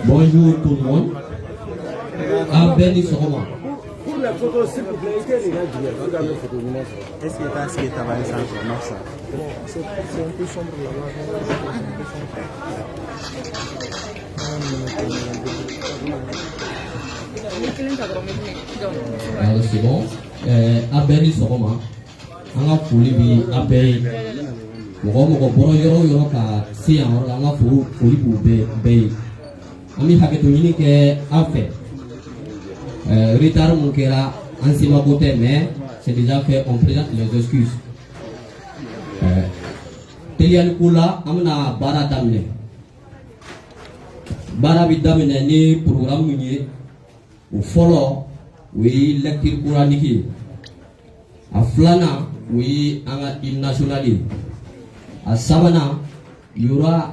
Bonjour tout le monde. À Béni Soroma. Pour la photo, s'il vous plaît, est-ce que tu as ce qui travaille sans ça? C'est un peu sombre là-bas. C'est bon. À Béni Soroma. On a foulé à Béni. Mɔgɔ bɔra yɔrɔ yɔrɔ ka se yan yɔrɔ la an ka foli b'u bɛɛ ye an bɛ hakɛto ɲini kɛ an fɛ retard mun kɛra an semako tɛ mais c'est déjà fait on présente les excuses teliyali ko la an bɛna baara daminɛ baara bɛ daminɛ ni programme min ye o fɔlɔ o ye lecture coranique ye a filanan o ye an ka hymne national ye. À Savana, il y aura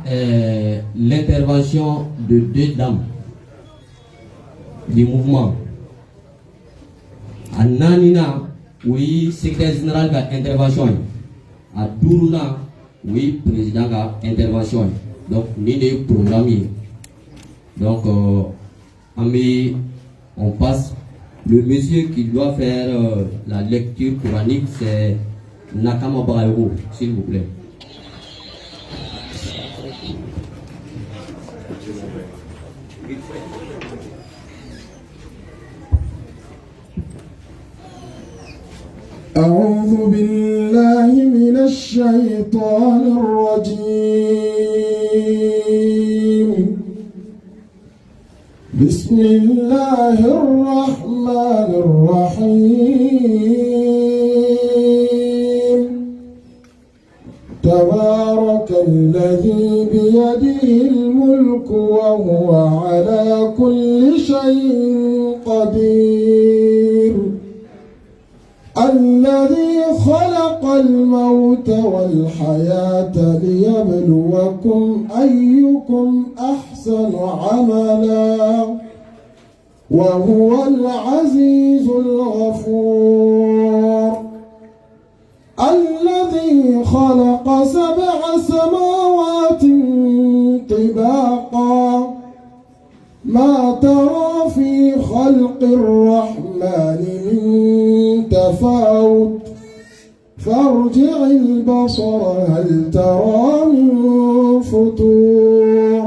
l'intervention de deux dames du mouvement. À Nanina, oui, secrétaire général de l'intervention. À Duruna, oui, président de l'intervention. Donc, nous sommes programmés. Donc, on passe. Le monsieur qui doit faire la lecture coranique, c'est Nakama Barayo, s'il vous plaît. أعوذ بالله من الشيطان الرجيم. بسم الله الرحمن الرحيم. تبارك الذي بيده الملك وهو على كل شيء قدير. الذي خلق الموت والحياة ليبلوكم أيكم أحسن عملا وهو العزيز الغفور. الذي خلق 7 سماوات طباقا ما ترى في خلق الرحمن من تفاوت فارجع البصر هل ترى من فطور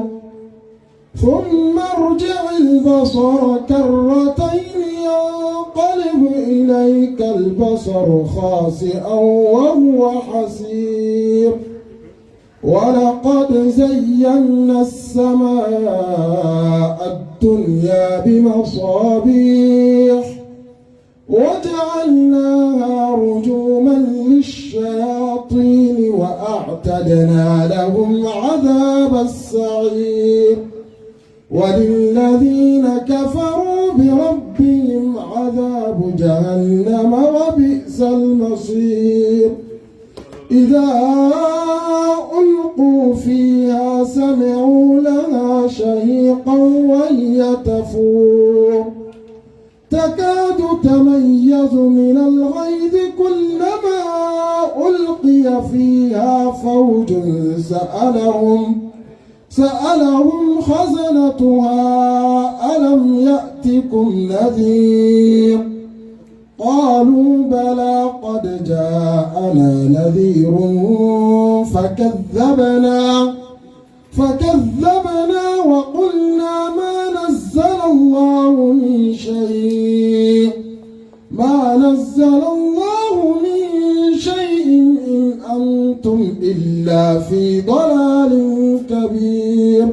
ثم ارجع البصر كرتين ينقلب إليك البصر خاسئا وهو حسير. ولقد زينا السماء الدنيا بمصابيح وجعلناها رجوما للشياطين وأعتدنا لهم عذاب السعير. وللذين كفروا بربهم عذاب جهنم وبئس المصير. إذا ألقوا فيها سمعوا لها شهيقا وهي تفور تكاد تميز من الغيظ كلما ألقي فيها فوج سألهم خزنتها ألم يأتكم نذير قالوا بلى قد جاءنا نذير فكذبنا وقلنا ما نزل الله من شيء إن أنتم إلا في ضلال كبير.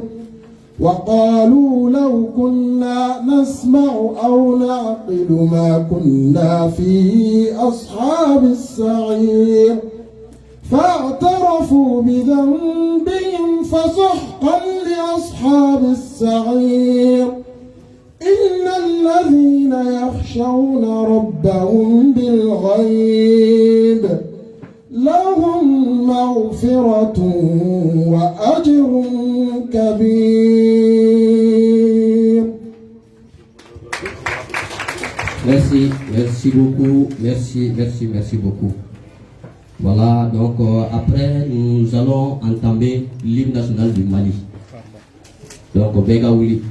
وقالوا لو كنا نسمع أو نعقل ما كنا في أصحاب السعير. فاعترفوا بذنبهم فسحقا أصحاب السعير إن الذين يخشون ربهم بالغيب لهم مغفرة وأجر كبير. Merci beaucoup, merci beaucoup. Voilà, donc après nous allons entamer l'hymne national du Mali. Donc Bega Ouli.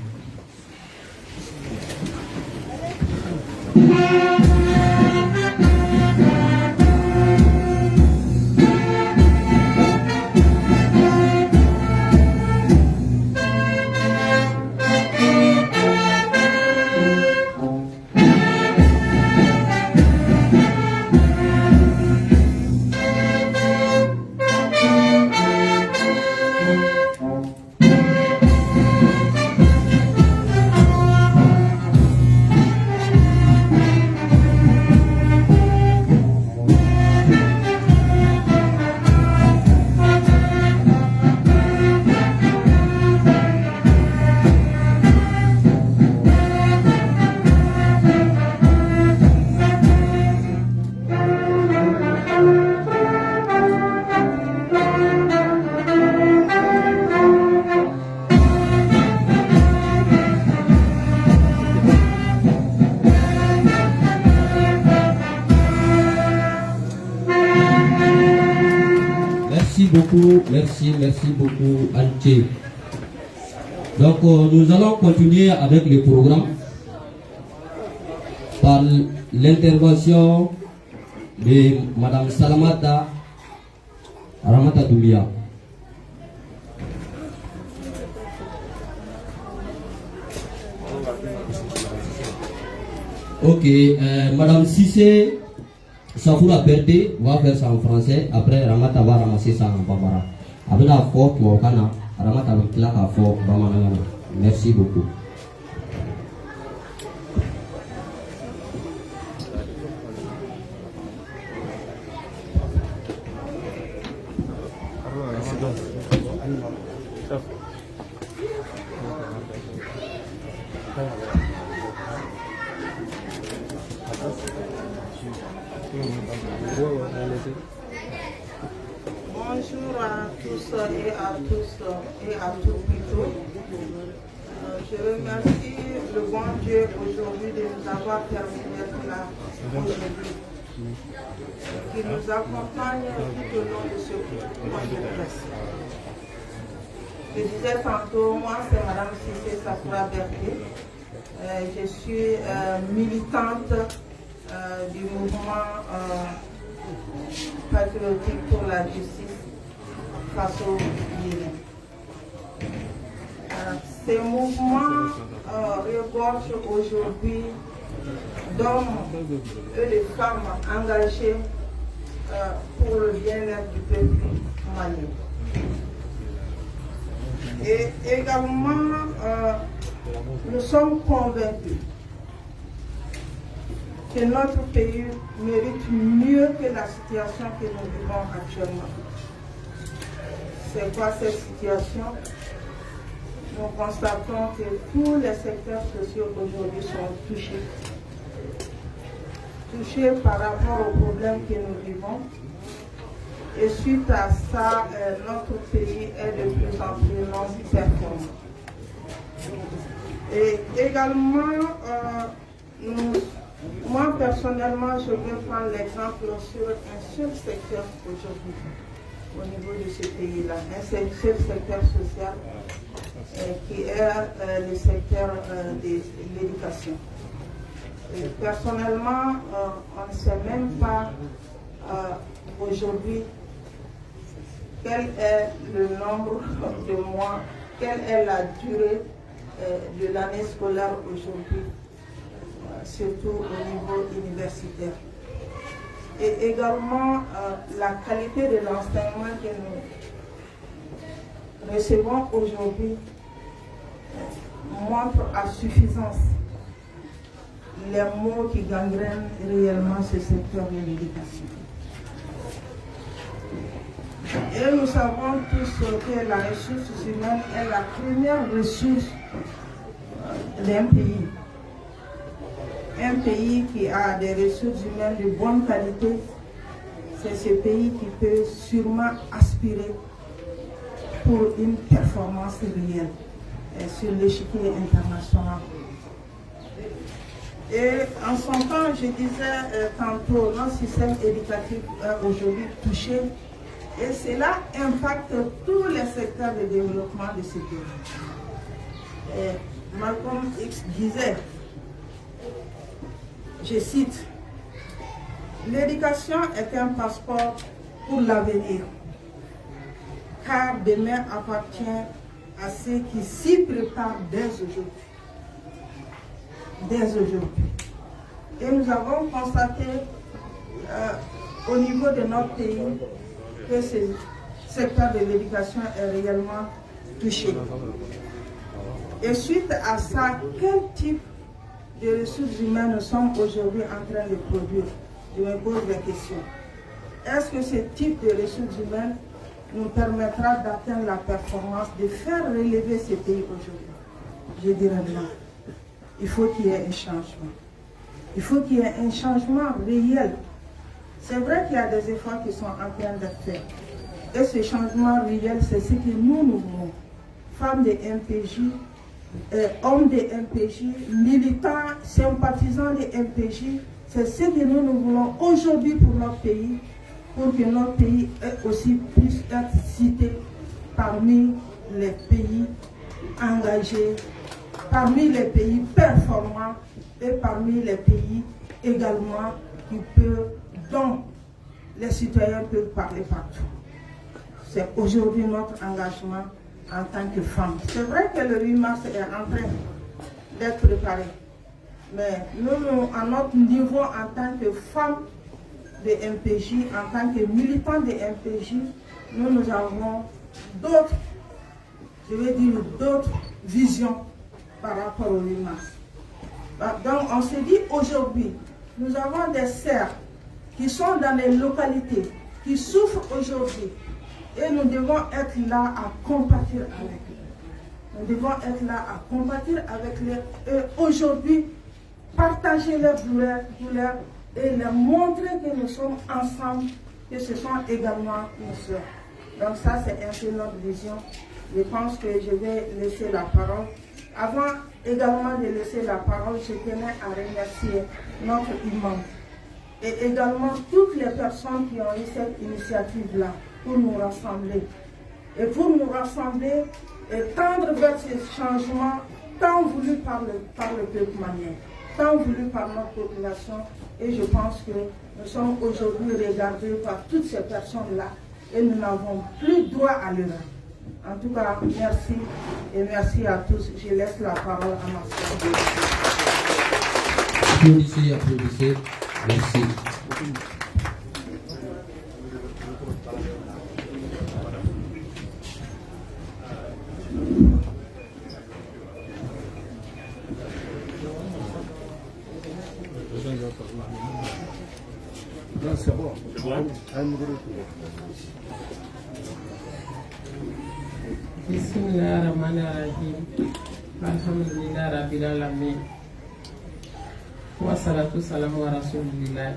Merci beaucoup, Alché. Donc, nous allons continuer avec le programme par l'intervention de Madame Salamata Ramata Doumbia. Ok, Madame Sissé Safoura Berdé va faire ça en français. Après, Ramata va ramasser ça en bambara. Avec la force, Ramata va claquer la force. Merci beaucoup. Bonjour à tous et à toutes plutôt. Je remercie le bon Dieu aujourd'hui de nous avoir permis d'être là aujourd'hui, qui nous accompagne tout au long de ce point de presse. Je disais tantôt, moi c'est Madame Sissé Safoura Berdé. Je suis militante du mouvement patriotique pour la justice face au Guinée. Ces mouvements regorgent aujourd'hui d'hommes et de femmes engagés pour le bien-être du peuple malien. Et également, nous sommes convaincus que notre pays mérite mieux que la situation que nous vivons actuellement. C'est quoi cette situation? Nous constatons que tous les secteurs sociaux aujourd'hui sont touchés par rapport aux problèmes que nous vivons. Et suite à ça, notre pays est de plus en plus non performant. Et également, moi personnellement, je vais prendre l'exemple sur un seul secteur aujourd'hui au niveau de ce pays-là, un seul secteur social qui est le secteur de l'éducation. Personnellement, on ne sait même pas aujourd'hui quel est le nombre de mois, quelle est la durée de l'année scolaire aujourd'hui, surtout au niveau universitaire. Et également, la qualité de l'enseignement que nous recevons aujourd'hui montre à suffisance les mots qui gangrènent réellement ce secteur de l'éducation. Et nous savons tous que la ressource humaine est la première ressource d'un pays. Un pays qui a des ressources humaines de bonne qualité, c'est ce pays qui peut sûrement aspirer pour une performance réelle sur l'échiquier international. Et en son temps, je disais tantôt, notre système éducatif est aujourd'hui touché et cela impacte tous les secteurs de développement de ce pays. Et Malcolm X disait, je cite, l'éducation est un passeport pour l'avenir, car demain appartient à ceux qui s'y préparent dès aujourd'hui. Dès aujourd'hui. Et nous avons constaté au niveau de notre pays que ce secteur de l'éducation est réellement touché. Et suite à ça, quel type de ressources humaines nous sommes aujourd'hui en train de produire? Je me pose la question. Est-ce que ce type de ressources humaines nous permettra d'atteindre la performance, de faire relever ce pays aujourd'hui? Je dirais non. Il faut qu'il y ait un changement. Il faut qu'il y ait un changement réel. C'est vrai qu'il y a des efforts qui sont en train d'être faits. Et ce changement réel, c'est ce que nous voulons. Femmes de MPJ, hommes de MPJ, militants, sympathisants de MPJ, c'est ce que nous voulons aujourd'hui pour notre pays, pour que notre pays aussi puisse être cité parmi les pays engagés, parmi les pays performants et parmi les pays également dont les citoyens peuvent parler partout. C'est aujourd'hui notre engagement en tant que femme. C'est vrai que le 8 mars est en train d'être préparé, mais nous, à notre niveau, en tant que femmes de MPJ, en tant que militants de MPJ, nous avons d'autres, je vais dire d'autres visions par rapport au 8 mars. Donc on se dit aujourd'hui, nous avons des sœurs qui sont dans les localités, qui souffrent aujourd'hui, et nous devons être là à compatir avec eux. Nous devons être là à compatir avec eux et aujourd'hui partager leurs douleurs et leur montrer que nous sommes ensemble, que ce sont également nos sœurs. Donc ça c'est un peu notre vision. Je pense que je vais laisser la parole. Avant également de laisser la parole, je tenais à remercier notre imam et également toutes les personnes qui ont eu cette initiative-là pour nous rassembler. Et pour nous rassembler et tendre vers ce changement tant voulu par le peuple malien, tant voulu par notre population. Et je pense que nous sommes aujourd'hui regardés par toutes ces personnes-là et nous n'avons plus droit à l'erreur. En tout cas, merci et merci à tous. Je laisse la parole à ma soeur. Applaudissez, applaudissez. Merci. C'est bon. Bismillahirrahmanirrahim. Alhamdulillah rabbil alamin. Wa salatu salamu wa rasulillah.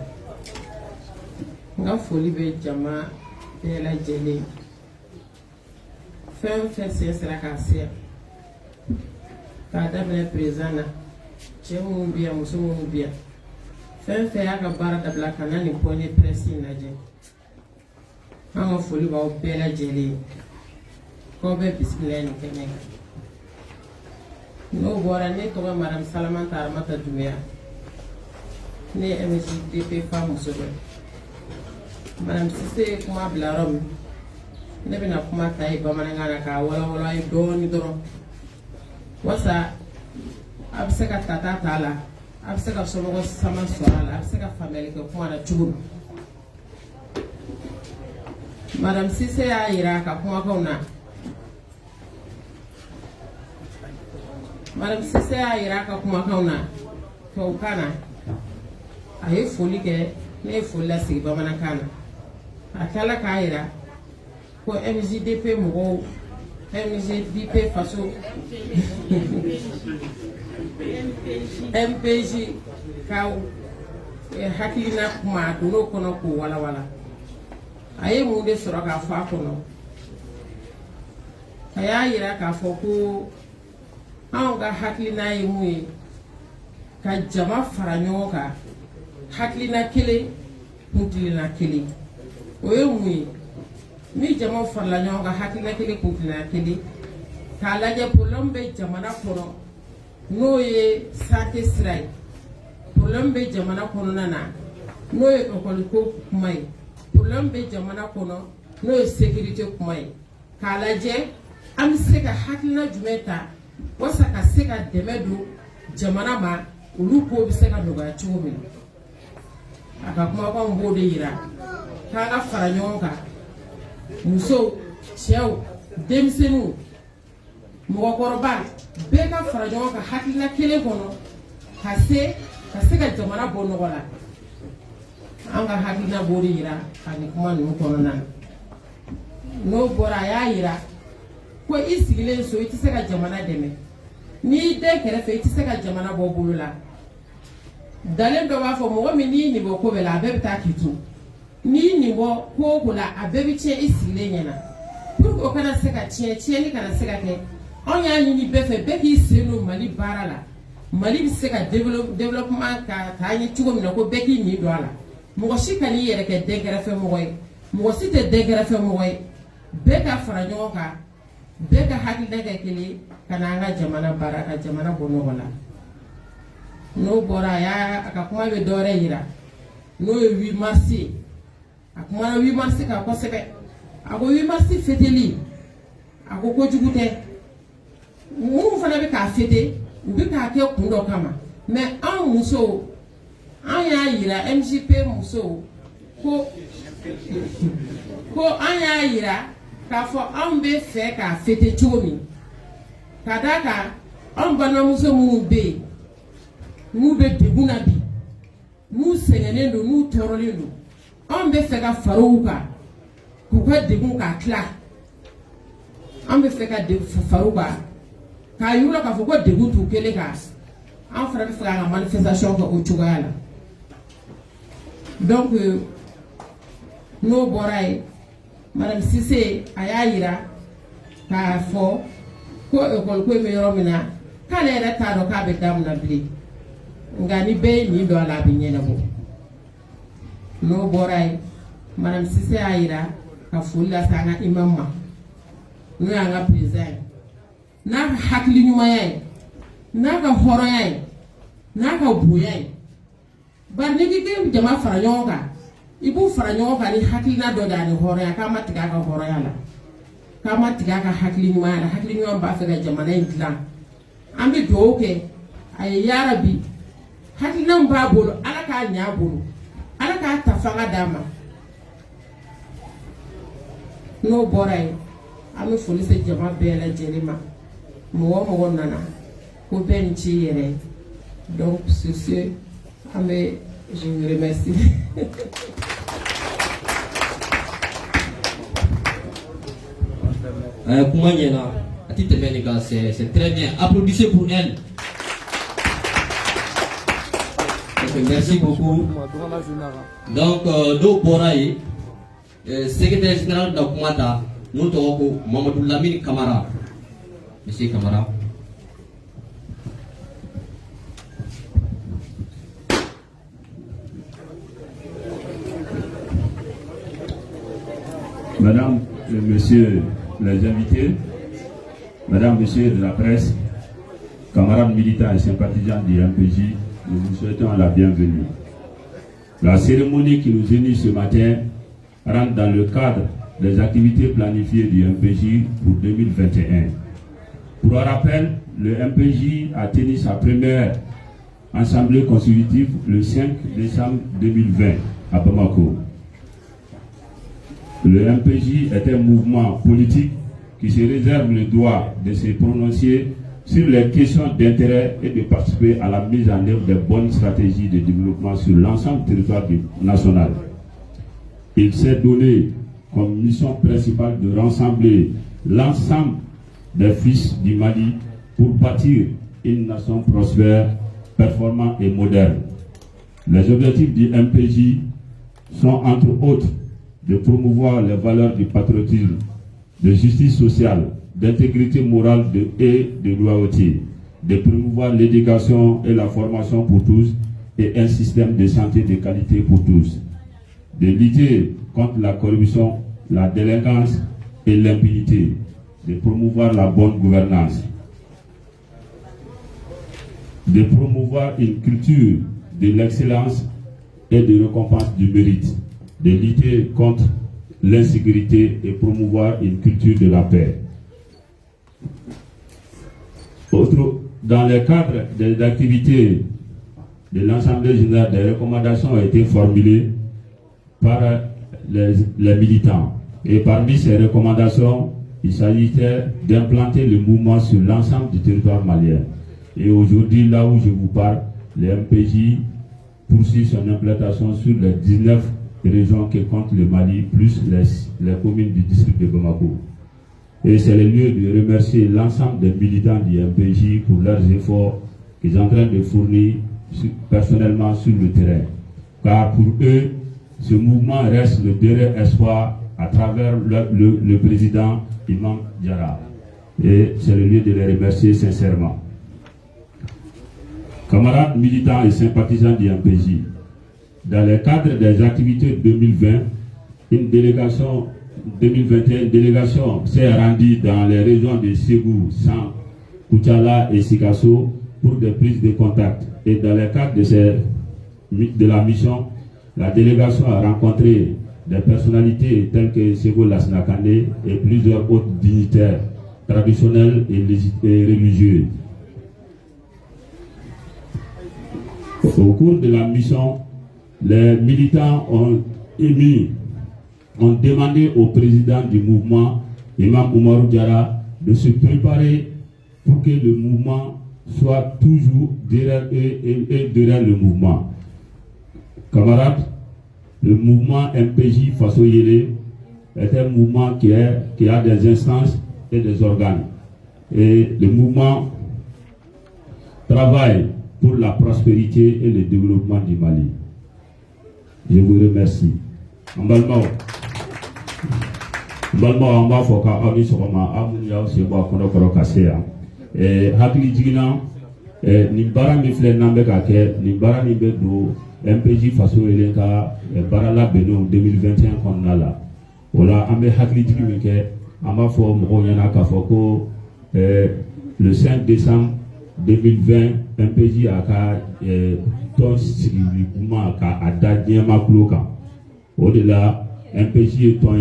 Nga foli be jama bɛɛ lajɛlen. Fɛn o fɛn sen sera k'a se k'a daminɛ président na cɛ minnu bɛ yan muso minnu bɛ yan fɛn o fɛn y'a ka baara dabila ka na nin point de presse in lajɛ an ka foli b'aw bɛɛ lajɛlen k'aw bɛ bisimila nin kɛnɛ kan. N'o bɔra ne tɔgɔ madame Salamata Aramata Doumbouya ne ye MSJDP fa muso dɔ madame Cissé ye kuma bila yɔrɔ min ne bɛna kuma ta ye bamanankan na k'a walawala ye dɔɔni dɔrɔn wasa a bɛ se ka tata t'a la a bɛ se ka somɔgɔ sama sɔrɔ a la a bɛ se ka faamuyali kɛ kuma na cogo min. Madame Cissé y'a yira a ka kumakanw na Madame Cissé y'a yira a ka kumakanw na tubabukan na a ye foli kɛ ne ye foli lasigi bamanankan na a tilala k'a yira ko MJDP mɔgɔw MJDP faso MPJ ka hakilina kuma a donn'o kɔnɔ k'o walawala a ye mun de sɔrɔ k'a fɔ a kɔnɔ a y'a yira k'a fɔ ko anw ka hakilina ye mun ye ka jama fara ɲɔgɔn kan hakilina kelen kuntilena kelen o ye mun ye ni jama farala ɲɔgɔn kan hakilina kelen kuntilena kelen k'a lajɛ problème bɛ jamana kɔnɔ n'o ye santé sira ye problème bɛ jamana kɔnɔna na n'o ye école-ko kuma ye problème bɛ jamana kɔnɔ n'o ye sécurité kuma ye k'a lajɛ an bɛ se ka hakilina jumɛn ta walasa ka se ka dɛmɛ don jamana ma olu ko bɛ se ka nɔgɔya cogo min na a ka kumakanw b'o de yira k'an ka fara ɲɔgɔn kan musow cɛw denmisɛnninw mɔgɔkɔrɔba bɛɛ ka fara ɲɔgɔn kan hakilina kelen kɔnɔ ka se ka jamana bɔ nɔgɔ la an ka hakilina b'o de yira a ni kuma ninnu kɔnɔna na n'o bɔra a y'a yira ko i sigilen so i tɛ se ka jamana dɛmɛ n'i den kɛrɛfɛ i tɛ se ka jamana bɔ bolo la dalen dɔ b'a fɔ mɔgɔ min n'i nin bɔ ko bɛɛ la a bɛɛ bɛ taa k'i to n'i nin bɔ ko o ko la a bɛɛ bɛ tiɲɛ i sigilen ɲɛna pour que o kana se ka tiɲɛni kana se ka kɛ anw y'a ɲini bɛɛ fɛ bɛɛ k'i sen don Mali baara la Mali bɛ se ka développement ka taa ɲɛ cogo min na ko bɛɛ k'i nin don a la mɔgɔ si ka n'i yɛrɛ kɛ den kɛrɛfɛ mɔgɔ ye mɔgɔ si tɛ den kɛrɛfɛ mɔgɔ ye bɛɛ ka fara ɲɔgɔn kan bɛɛ ka hakilina kɛ kelen ka na an ka jamana baara ka jamana bɔ nɔgɔ la n'o bɔra a ka kuma bɛ dɔwɛrɛ yira n'o ye 8 mars ye a kumana 8 mars kan kosɛbɛ a ko 8 mars fêteli a ko kojugu tɛ minnu fana bɛ k'a fêter u bɛ k'a kɛ kun dɔ kama mais anw musow an y'a yira MJP musow ko an y'a yira k'a fɔ anw bɛ fɛ k'a fêter cogo min ka d'a kan anw balimamuso minnu bɛ yen n'u bɛ degun na bi n'u sɛgɛnnen don n'u tɔɔrɔlen don anw bɛ fɛ ka fara u kan k'u ka degun k'a tila an bɛ fɛ ka fara u kan k'a yira k'a fɔ ko degun t'u kelen kan an fana bɛ fɛ k'an ka manifestation kɛ o cogoya la donc n'o bɔra yen Madame Cissé a y'a yira k'a fɔ ko école ko bɛ yɔrɔ min na k'ale yɛrɛ t'a dɔn k'a bɛ daminɛ bilen nka ni bɛɛ ye nin dɔn a la a bɛ ɲɛnabɔ n'o bɔra yen Madame Cissé y'a yira ka foli lase an ka imam ma n'o y'an ka président ye n'a ka hakili ɲumanya ye n'a ka hɔrɔnya ye n'a ka bonya ye bari n'i k'i jama fara ɲɔgɔn kan i b'u fara ɲɔgɔn kan ni hakilina dɔ de ani hɔrɔnya k'a ma tigɛ a ka hɔrɔnya la k'a ma tigɛ a ka hakili ɲumanya la hakili ɲuman b'a fɛ ka jamana in dilan an bɛ dugawu kɛ a ye yarabi hakilinaw b'a bolo ala k'a ɲɛ a bolo ala k'a ta fanga d'a ma n'o bɔra yen an bɛ foli se jama bɛɛ lajɛlen ma mɔgɔ mɔgɔ nana ko bɛɛ ni ci yɛrɛ donc sur ce an bɛ je vous remercie. Kuma ɲɛna a tɛ tɛmɛ nin kan c'est très bien applaudissez pour elle. Merci beaucoup. Donc n'o bɔra yen secrétaire général da kuma ta n'o tɔgɔ ko Mamadou Lamine Kamara. Monsieur Kamara. Madame et Monsieur les invités, Madame, Monsieur de la presse, camarades militants et sympathisants du MPJ, nous vous souhaitons la bienvenue. La cérémonie qui nous unit ce matin rentre dans le cadre des activités planifiées du MPJ pour 2021. Pour rappel, le MPJ a tenu sa première assemblée constitutive le 5 décembre 2020 à Bamako. Le MPJ est un mouvement politique qui se réserve le droit de se prononcer sur les questions d'intérêt et de participer à la mise en œuvre des bonnes stratégies de développement sur l'ensemble du territoire national. Il s'est donné comme mission principale de rassembler l'ensemble des fils du Mali pour bâtir une nation prospère, performante et moderne. Les objectifs du MPJ sont entre autres de promouvoir les valeurs du patriotisme, de justice sociale, d'intégrité morale et de loyauté, de promouvoir l'éducation et la formation pour tous et un système de santé de qualité pour tous, de lutter contre la corruption, la délinquance et l'impunité, de promouvoir la bonne gouvernance, de promouvoir une culture de l'excellence et de récompense du mérite, de lutter contre l'insécurité et promouvoir une culture de la paix. Dans le cadre des activités de l'Assemblée générale, des recommandations ont été formulées par les militants. Et parmi ces recommandations, il s'agissait d'implanter le mouvement sur l'ensemble du territoire malien. Et aujourd'hui, là où je vous parle, le MPJ poursuit son implantation sur les 19 régions que compte le Mali, plus les communes du district de Bamako. Et c'est le lieu de remercier l'ensemble des militants du MPJ pour leurs efforts qu'ils sont en train de fournir personnellement sur le terrain. Car pour eux, ce mouvement reste le dernier espoir à travers le président Imam Diarra. Et c'est le lieu de les remercier sincèrement. Camarades militants et sympathisants du MPJ, dans le cadre des activités 2020, une délégation 2021, une délégation s'est rendue dans les régions de Ségou, San, Koutiala et Sikasso pour des prises de contact. Et dans le cadre de la mission, la délégation a rencontré des personnalités telles que Ségou Lasnakane et plusieurs autres dignitaires traditionnels et religieux. Au cours de la mission, les militants ont demandé au président du mouvement, Imam Oumarou Diarra, de se préparer pour que le mouvement soit toujours derrière eux et derrière le mouvement. Camarades, le mouvement MPJ Faso Yélé est un mouvement qui a des instances et des organes. Et le mouvement travaille pour la prospérité et le développement du Mali. Je vous remercie. Balma amba foka ami sokoma amun yaw se ba kono koro kasea hakili jigina ni bara mi fle nambe ka ke ni bara ni be do MPJ Faso Elenka bara la beno 2021 konna la wala ambe hakili jigi mi ke amba fo mo yana ka foko le 5 décembre 2020 MPJ aka ton sigi kuma ka adadiema kloka au-delà MPJ ton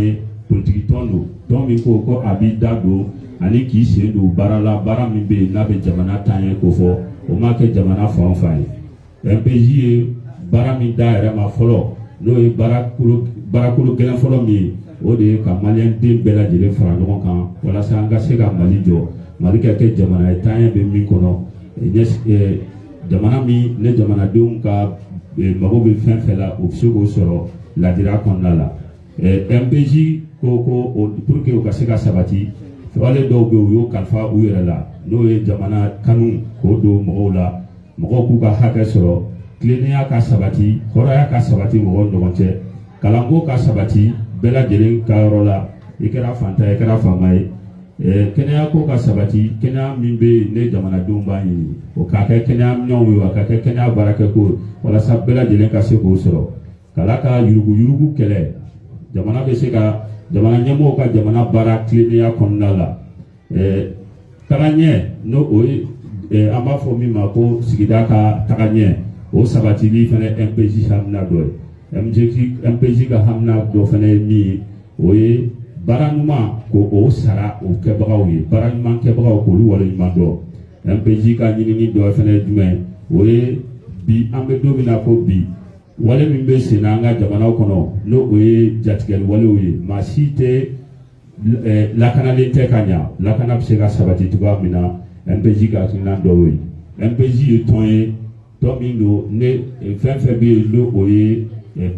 politique tondo don min ko abi dado ani ki se do barala bara min be na be jamana tanye ko fo o ma ke jamana fa fa MPJ bara min da era ma folo no e barakulo gelen folo mi o de ka malien de bela jere fara ɲɔgɔn kan wala sa an ka se ka Mali jɔ Mali ka kɛ jamana tanye be min kɔnɔ jamana min ne jamanadenw ka mago be fɛn fɛn la o bɛ se k'o sɔrɔ ladira kɔnɔna la MPJ ko pour que o ka se ka sabati wale dɔw bɛ u y'o kalifa u yɛrɛ la n'o ye jamana kanu k'o don mɔgɔw la mɔgɔw k'u ka hakɛ sɔrɔ tilennenya ka sabati hɔrɔnya ka sabati mɔgɔw ni ɲɔgɔn cɛ kalanko ka sabati bɛɛ lajɛlen ka yɔrɔ la i kɛra fantan i kɛra faama ye kɛnɛya ko ka sabati kɛnɛya min bɛ yen ne jamanadenw b'a ɲini o k'a kɛ kɛnɛya minɛnw ye a ka kɛ kɛnɛya baarakɛko walasa bɛɛ lajɛlen ka se k'o sɔrɔ kala ka yuruguyurugu kɛlɛ jamana bɛ se ka jamana ɲɛmɔgɔw ka jamana baara tilennenya kɔnɔna la tagaɲɛ n'o o ye an b'a fɔ min ma ko sigida ka tagaɲɛ o sabatili fana MPJ hamina dɔ ye MPJ ka hamina dɔ fana ye min ye o ye baara ɲuman ko o sara o kɛbagaw ye baara ɲuman kɛbagaw k'olu waleɲuman dɔn MPJ ka ɲinini dɔ fana ye jumɛn o ye bi an bɛ don min na ko bi wale min bɛ sen na an ka jamanaw kɔnɔ n'o o ye jatigɛli walew ye maa si tɛ lakanalen tɛ ka ɲa lakana bɛ se ka sabati cogoya min na MPJ ka hakilina dɔw ye MPJ ye tɔn ye tɔn min don ne fɛn fɛn bɛ yen n'o o ye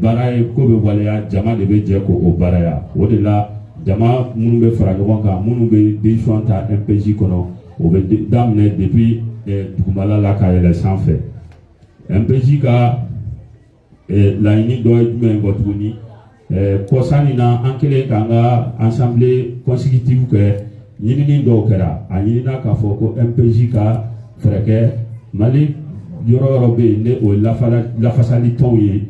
baara ye ko bɛ waleya jama de bɛ jɛ ko o baaraya o de la jama minnu bɛ fara ɲɔgɔn kan minnu bɛ décision ta MPJ kɔnɔ o bɛ daminɛ depuis dugumala la ka yɛlɛ sanfɛ MPJ ka laɲini dɔ ye jumɛn ye tuguni kɔsani na an kɛlen k'an ka assemblée constitutive kɛ ɲinini dɔw kɛra a ɲinina k'a fɔ ko MPJ ka fɛɛrɛ kɛ Mali yɔrɔ yɔrɔ bɛ yen ne o ye lafasali tɔnw ye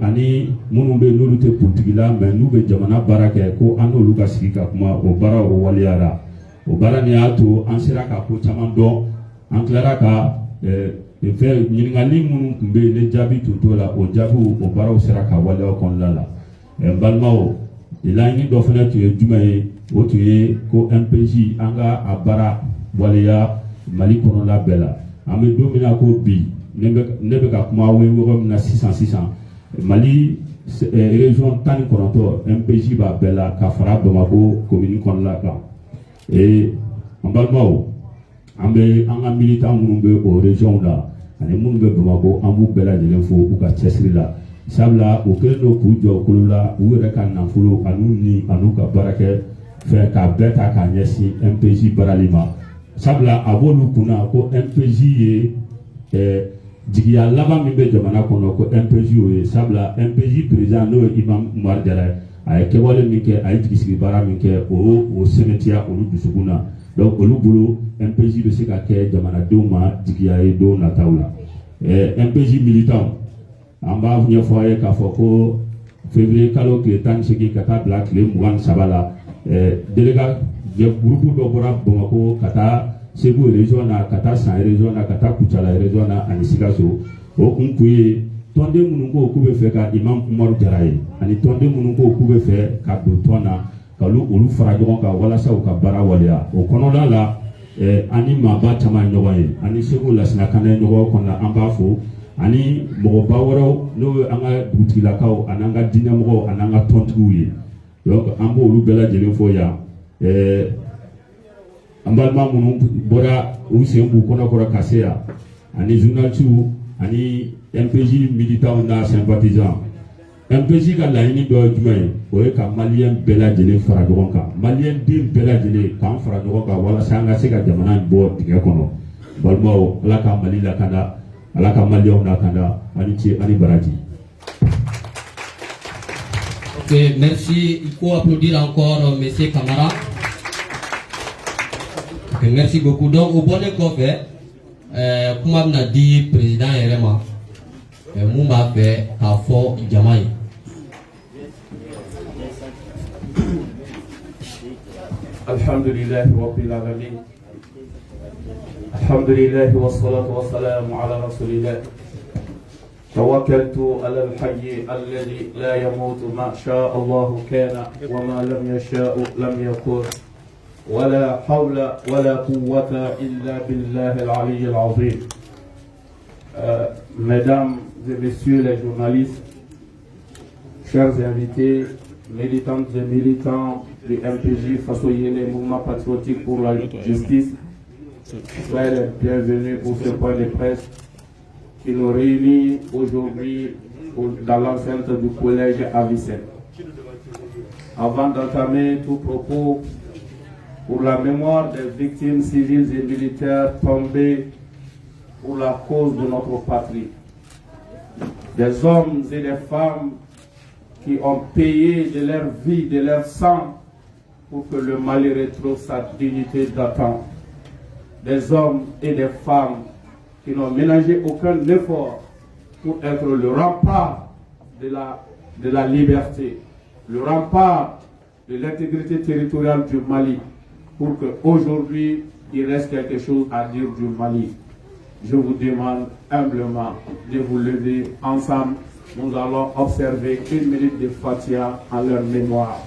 ani minnu bɛ yen n'olu tɛ politiki la mais n'u bɛ jamana baara kɛ ko an n'olu ka sigi ka kuma o baara o waliyara o baara nin y'a to an sera ka ko caman dɔn an tilara ka fɛn ɲininkali minnu tun bɛ yen ne jaabi tun t'o la o jaabiw o baaraw sera ka waleya kɔnɔna la n balimaw laɲini dɔ fana tun ye jumɛn ye o tun ye ko MPJ an ka a baara waleya Mali kɔnɔna bɛɛ la an bɛ don min na ko bi ne bɛ ka kuma yɔrɔ min na sisan Mali région 19 MPJ b'a bɛɛ la ka fara Bamako commune kɔnɔna kan an balimaw an bɛ an ka militant minnu bɛ o région la ani minnu bɛ Bamako an b'u bɛɛ lajɛlen fo u ka cɛsiri la sabula u kɛlen don k'u jɔ kolo la u yɛrɛ ka nafolo an'u ka baarakɛ fɛn k'a bɛɛ ta k'a ɲɛsin MPJ baarali ma sabula a b'olu kunna ko MPJ ye jigiya laban min bɛ jamana kɔnɔ ko MPJ o ye sabula MPJ président n'o ye Imam Umaru Jara ye a ye kɛwale min kɛ a ye jigisigi baara min kɛ o sɛmɛtiya olu dusukun na donc olu bolo MPJ bɛ se ka kɛ jamanadenw ma jigiya ye don nataw la MPJ militant an b'a ɲɛfɔ a ye k'a fɔ ko février kalo tile 18 ka taa bila tile 23 la délégat groupe dɔ bɔra Bamako ka taa Segu région na ka taa San région na ka taa Kucala région na ani Sikaso o kun ye tɔnden minnu ko k'u bɛ fɛ ka Imam Umaru Jara ye ani tɔnden minnu ko k'u bɛ fɛ ka don tɔn na ka olu fara ɲɔgɔn kan walasa u ka baara waleya o kɔnɔna la ani maaba caman ɲɔgɔn ye ani Segu Lasinakana ɲɔgɔn kɔnɔna an b'a fɔ ani mɔgɔba wɛrɛw n'o ye an ka dugutigilakaw ani an ka diinɛmɔgɔw ani an ka tɔntigiw ye donc an b'olu bɛɛ lajɛlen fɔ yan an balima minnu bɔra u sen b'u kɔnɔkɔrɔ ka se yan ani journalistes ani MPJ militants n'a sympathisants MPJ ka laɲini dɔ ye jumɛn ye o ye ka maliyɛn bɛɛ lajɛlen fara ɲɔgɔn kan maliyɛn den bɛɛ lajɛlen k'an fara ɲɔgɔn kan walasa an ka se ka jamana in bɔ dingɛ kɔnɔ balimaw Ala ka Mali lakanda Ala ka maliyɛnw lakanda ani ce ani baraji. Ok, merci. Il faut applaudir encore M. Camara. Okay, merci beaucoup. Donc, au bon écofé, comme on a dit, président Yerema, Mouma fait à fort Jamaï. Alhamdulillah Rabbil Alamin. Alhamdulillah wa salatu wa salamu ala rasulillah. توكلت على الحي الذي لا يموت ما شاء الله كان وما لم يشاء لم يكن ولا حول ولا قوة إلا بالله العلي العظيم. Mesdames et messieurs les journalistes, chers invités, militantes et militants du MPJ Fasoyene Mouvement Patriotique pour la Justice, soyez les bienvenus pour ce point de presse qui nous réunit aujourd'hui dans l'enceinte du collège Avicenne. Avant d'entamer tout propos pour la mémoire des victimes civiles et militaires tombées pour la cause de notre patrie, des hommes et des femmes qui ont payé de leur vie, de leur sang pour que le Mali retrouve sa dignité d'antan, des hommes et des femmes qui n'ont ménagé aucun effort pour être le rempart de la liberté, le rempart de l'intégrité territoriale du Mali, pour qu'aujourd'hui il reste quelque chose à dire du Mali. Je vous demande humblement de vous lever ensemble. Nous allons observer 1 minute de Fatiha en leur mémoire.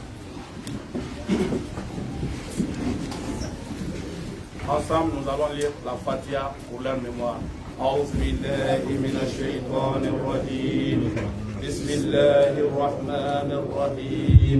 Ensemble, nous allons lire la Fatiha pour leur mémoire. أعوذ بالله من الشيطان الرجيم بسم الله الرحمن الرحيم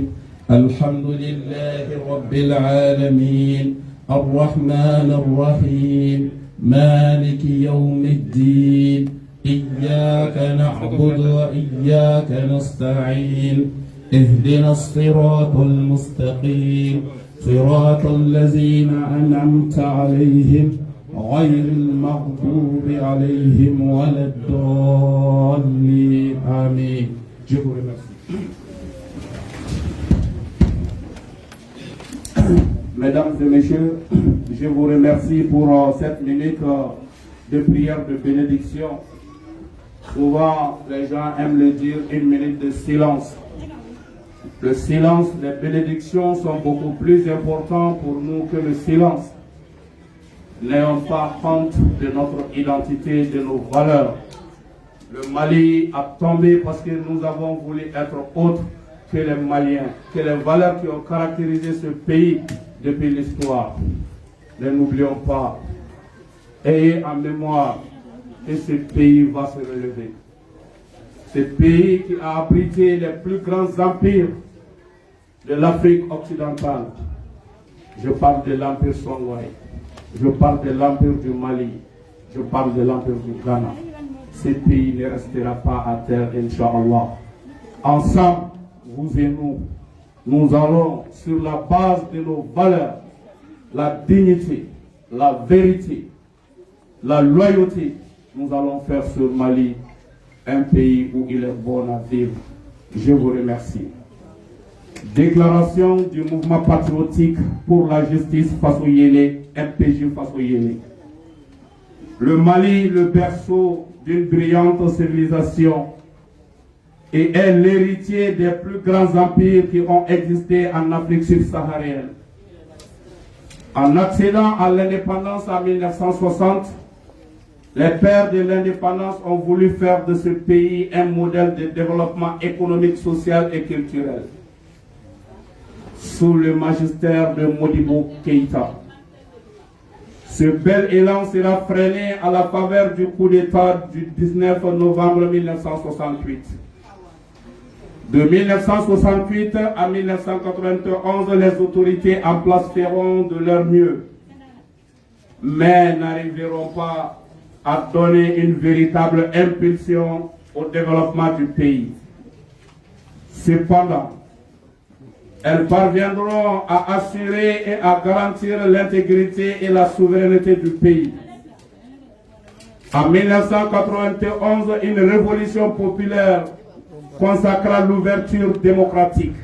الحمد لله رب العالمين الرحمن الرحيم مالك يوم الدين إياك نعبد وإياك نستعين اهدنا الصراط المستقيم صراط الذين أنعمت عليهم غير المغضوب عليهم ولا الضالين آمين. Je vous remercie. Mesdames et messieurs, je vous remercie pour cette minute de prière de bénédiction. Souvent, les gens aiment le dire, une minute de silence. Le silence, les bénédictions sont beaucoup plus importantes pour nous que le silence. N'ayons pas honte de notre identité, de nos valeurs. Le Mali a tombé parce que nous avons voulu être autres que les Maliens, que les valeurs qui ont caractérisé ce pays depuis l'histoire. Ne n'oublions pas. Ayez en mémoire que ce pays va se relever. Ce pays qui a abrité les plus grands empires de l'Afrique occidentale. Je parle de l'empire Songhai. Je parle de l'empire du Mali. Je parle de l'empire du Ghana. Ce pays ne restera pas à terre, Inch'Allah. Ensemble, vous et nous allons, sur la base de nos valeurs, la dignité, la vérité, la loyauté, nous allons faire ce Mali un pays où il est bon à vivre. Je vous remercie. Déclaration du mouvement patriotique pour la justice face au Yéné, MPJ face au Yéné. Le Mali, le berceau d'une brillante civilisation, et est l'héritier des plus grands empires qui ont existé en Afrique subsaharienne. En accédant à l'indépendance en 1960, les pères de l'indépendance ont voulu faire de ce pays un modèle de développement économique, social et culturel. Sous le magistère de Modibo Keïta. Ce bel élan sera freiné à la faveur du coup d'État du 19 novembre 1968. De 1968 à 1991, les autorités en place feront de leur mieux, mais n'arriveront pas à donner une véritable impulsion au développement du pays. Cependant, elles parviendront à assurer et à garantir l'intégrité et la souveraineté du pays. En 1991, une révolution populaire consacra l'ouverture démocratique.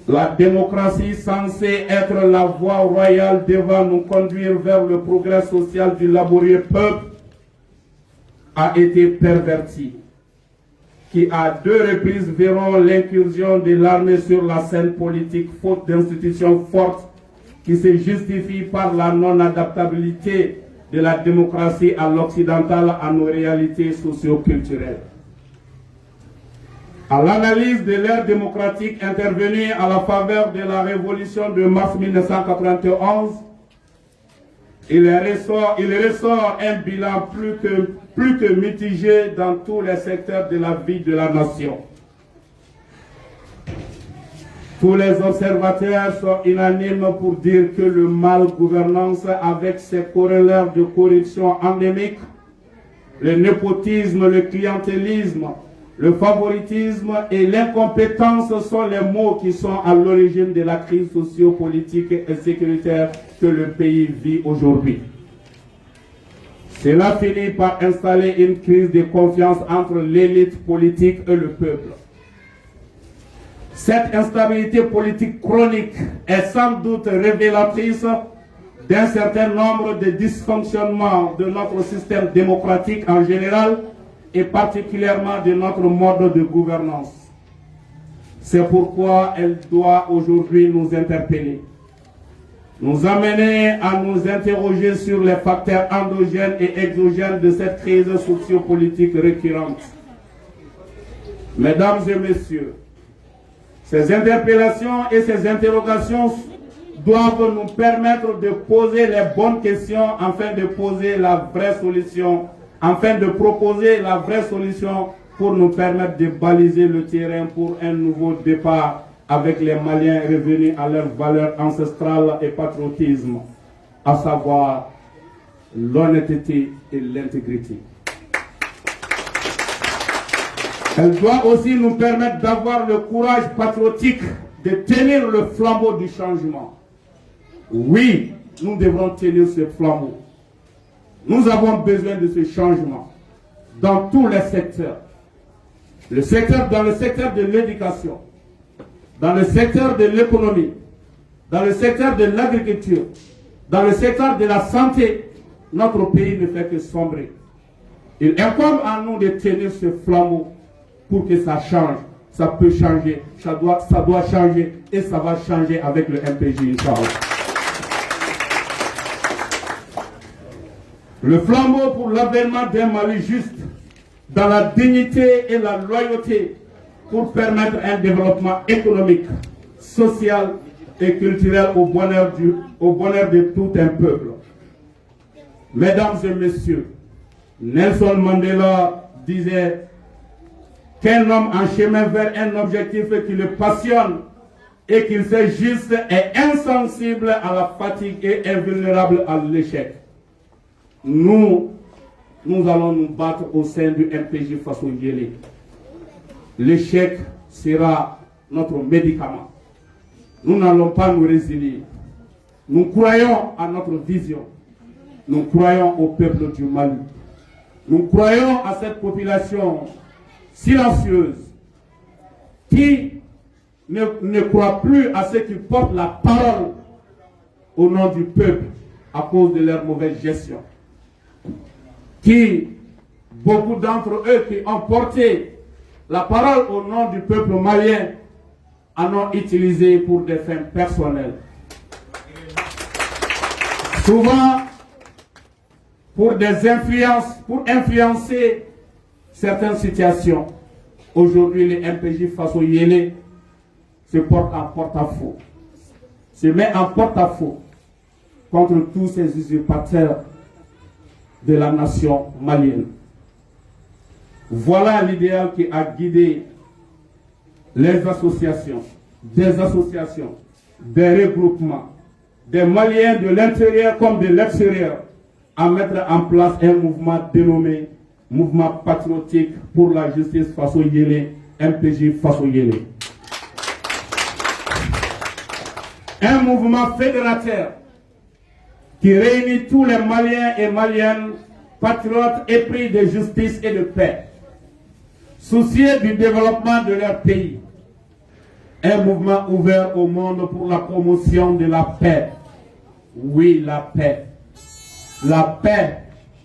La démocratie censée être la voie royale devant nous conduire vers le progrès social du laborieux peuple a été pervertie, qui à deux reprises verront l'incursion de l'armée sur la scène politique faute d'institutions fortes qui se justifient par la non-adaptabilité de la démocratie à l'occidental à nos réalités socio-culturelles. À l'analyse de l'ère démocratique intervenue à la faveur de la révolution de mars 1991, il ressort un bilan plus que mitigé dans tous les secteurs de la vie de la nation. Tous les observateurs sont unanimes pour dire que le mal gouvernance avec ses corollaires de corruption endémique, le népotisme, le clientélisme, le favoritisme et l'incompétence sont les mots qui sont à l'origine de la crise socio-politique et sécuritaire que le pays vit aujourd'hui. Cela finit par installer une crise de confiance entre l'élite politique et le peuple. Cette instabilité politique chronique est sans doute révélatrice d'un certain nombre de dysfonctionnements de notre système démocratique en général et particulièrement de notre mode de gouvernance. C'est pourquoi elle doit aujourd'hui nous interpeller, nous amener à nous interroger sur les facteurs endogènes et exogènes de cette crise sociopolitique récurrente. Mesdames et messieurs, ces interpellations et ces interrogations doivent nous permettre de poser les bonnes questions afin de poser la vraie solution, afin de proposer la vraie solution pour nous permettre de baliser le terrain pour un nouveau départ avec les Maliens revenus à leurs valeurs ancestrales et patriotisme, à savoir l'honnêteté et l'intégrité. Elle doit aussi nous permettre d'avoir le courage patriotique de tenir le flambeau du changement. Oui, nous devrons tenir ce flambeau. Nous avons besoin de ce changement dans tous les secteurs. Dans le secteur de l'éducation, dans le secteur de l'économie, dans le secteur de l'agriculture, dans le secteur de la santé, notre pays ne fait que sombrer. Il incombe à nous de tenir ce flambeau pour que ça change. Ça peut changer, ça doit changer et ça va changer avec le MPJ, Inch'Allah. Le flambeau pour l'avènement d'un Mali juste, dans la dignité et la loyauté, pour permettre un développement économique, social et culturel au bonheur de tout un peuple. Mesdames et messieurs, Nelson Mandela disait qu'un homme en chemin vers un objectif qui le passionne et qu'il soit juste et insensible à la fatigue et invulnérable à l'échec. Nous allons nous battre au sein du MPJ Faso Yélé. L'échec sera notre médicament. Nous n'allons pas nous résigner. Nous croyons à notre vision. Nous croyons au peuple du Mali. Nous croyons à cette population silencieuse qui ne croit plus à ceux qui portent la parole au nom du peuple à cause de leur mauvaise gestion. Beaucoup d'entre eux qui ont porté la parole au nom du peuple malien en ont utilisé pour des fins personnelles. Souvent, pour influencer certaines situations. Aujourd'hui, les MPJ Faso Yélé se portent en porte-à-faux, se met en porte-à-faux contre tous ces usurpateurs de la nation malienne. Voilà l'idéal qui a guidé les associations, des regroupements, des Maliens de l'intérieur comme de l'extérieur, à mettre en place un mouvement dénommé Mouvement patriotique pour la justice Faso Yélé, MPJ Faso Yélé. Un mouvement fédérateur qui réunit tous les Maliens et Maliennes, patriotes épris de justice et de paix, soucieux du développement de leur pays. Un mouvement ouvert au monde pour la promotion de la paix. Oui, la paix. La paix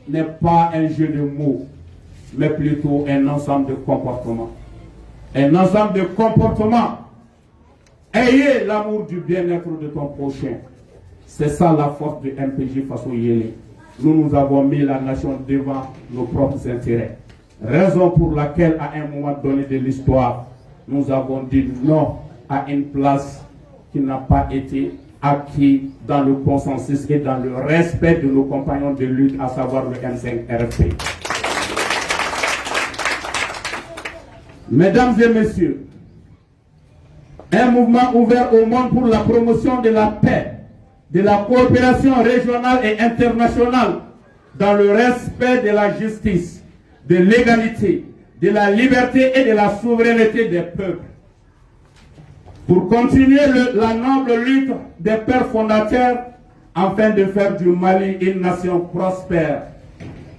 n'est pas un jeu de mots, mais plutôt un ensemble de comportements. Un ensemble de comportements. Ayez l'amour du bien-être de ton prochain. C'est ça la force de MPJ Faso Yélé. Nous avons mis la nation devant nos propres intérêts. Raison pour laquelle, à un moment donné de l'histoire, nous avons dit non à une place qui n'a pas été acquis dans le consensus et dans le respect de nos compagnons de lutte, à savoir le M5-RFP. Mesdames et messieurs, un mouvement ouvert au monde pour la promotion de la paix, de la coopération régionale et internationale, dans le respect de la justice, de l'égalité, de la liberté et de la souveraineté des peuples. Pour continuer la noble lutte des pères fondateurs afin de faire du Mali une nation prospère,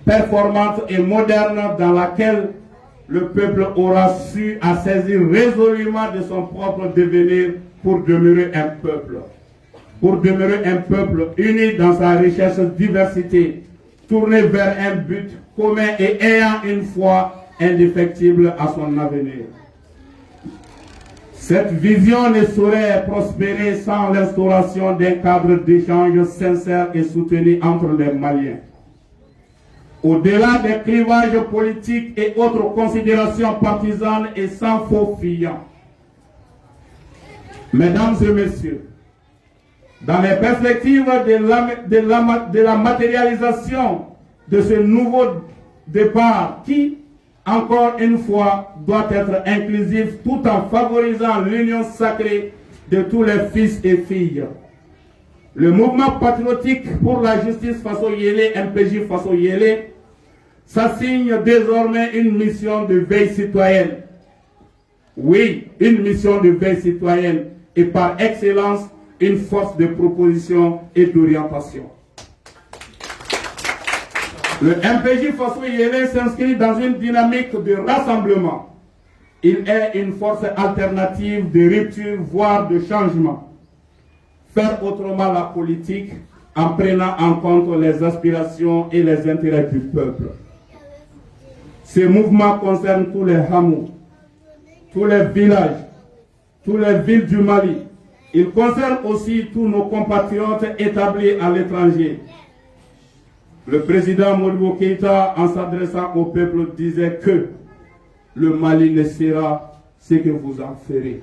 performante et moderne dans laquelle le peuple aura su à saisir résolument de son propre devenir pour demeurer un peuple. Pour demeurer un peuple uni dans sa richesse diversité, tourné vers un but commun et ayant une foi indéfectible à son avenir. Cette vision ne saurait prospérer sans l'instauration d'un cadre d'échange sincère et soutenu entre les Maliens. Au-delà des clivages politiques et autres considérations partisanes et sans faux fuyants. Mesdames et messieurs, dans les perspectives de la matérialisation de ce nouveau départ qui, encore une fois, doit être inclusif tout en favorisant l'union sacrée de tous les fils et filles. Le mouvement patriotique pour la justice Faso Yélé, MPJ Faso Yélé, s'assigne désormais une mission de veille citoyenne. Oui, une mission de veille citoyenne et par excellence une force de proposition et d'orientation. Le MPJ Faso Yélé s'inscrit dans une dynamique de rassemblement. Il est une force alternative de rupture, voire de changement. Faire autrement la politique en prenant en compte les aspirations et les intérêts du peuple. Ce mouvement concerne tous les hameaux, tous les villages, toutes les villes du Mali. Il concerne aussi tous nos compatriotes établis à l'étranger. Le président Modibo Keïta, en s'adressant au peuple, disait que le Mali ne sera ce que vous en ferez.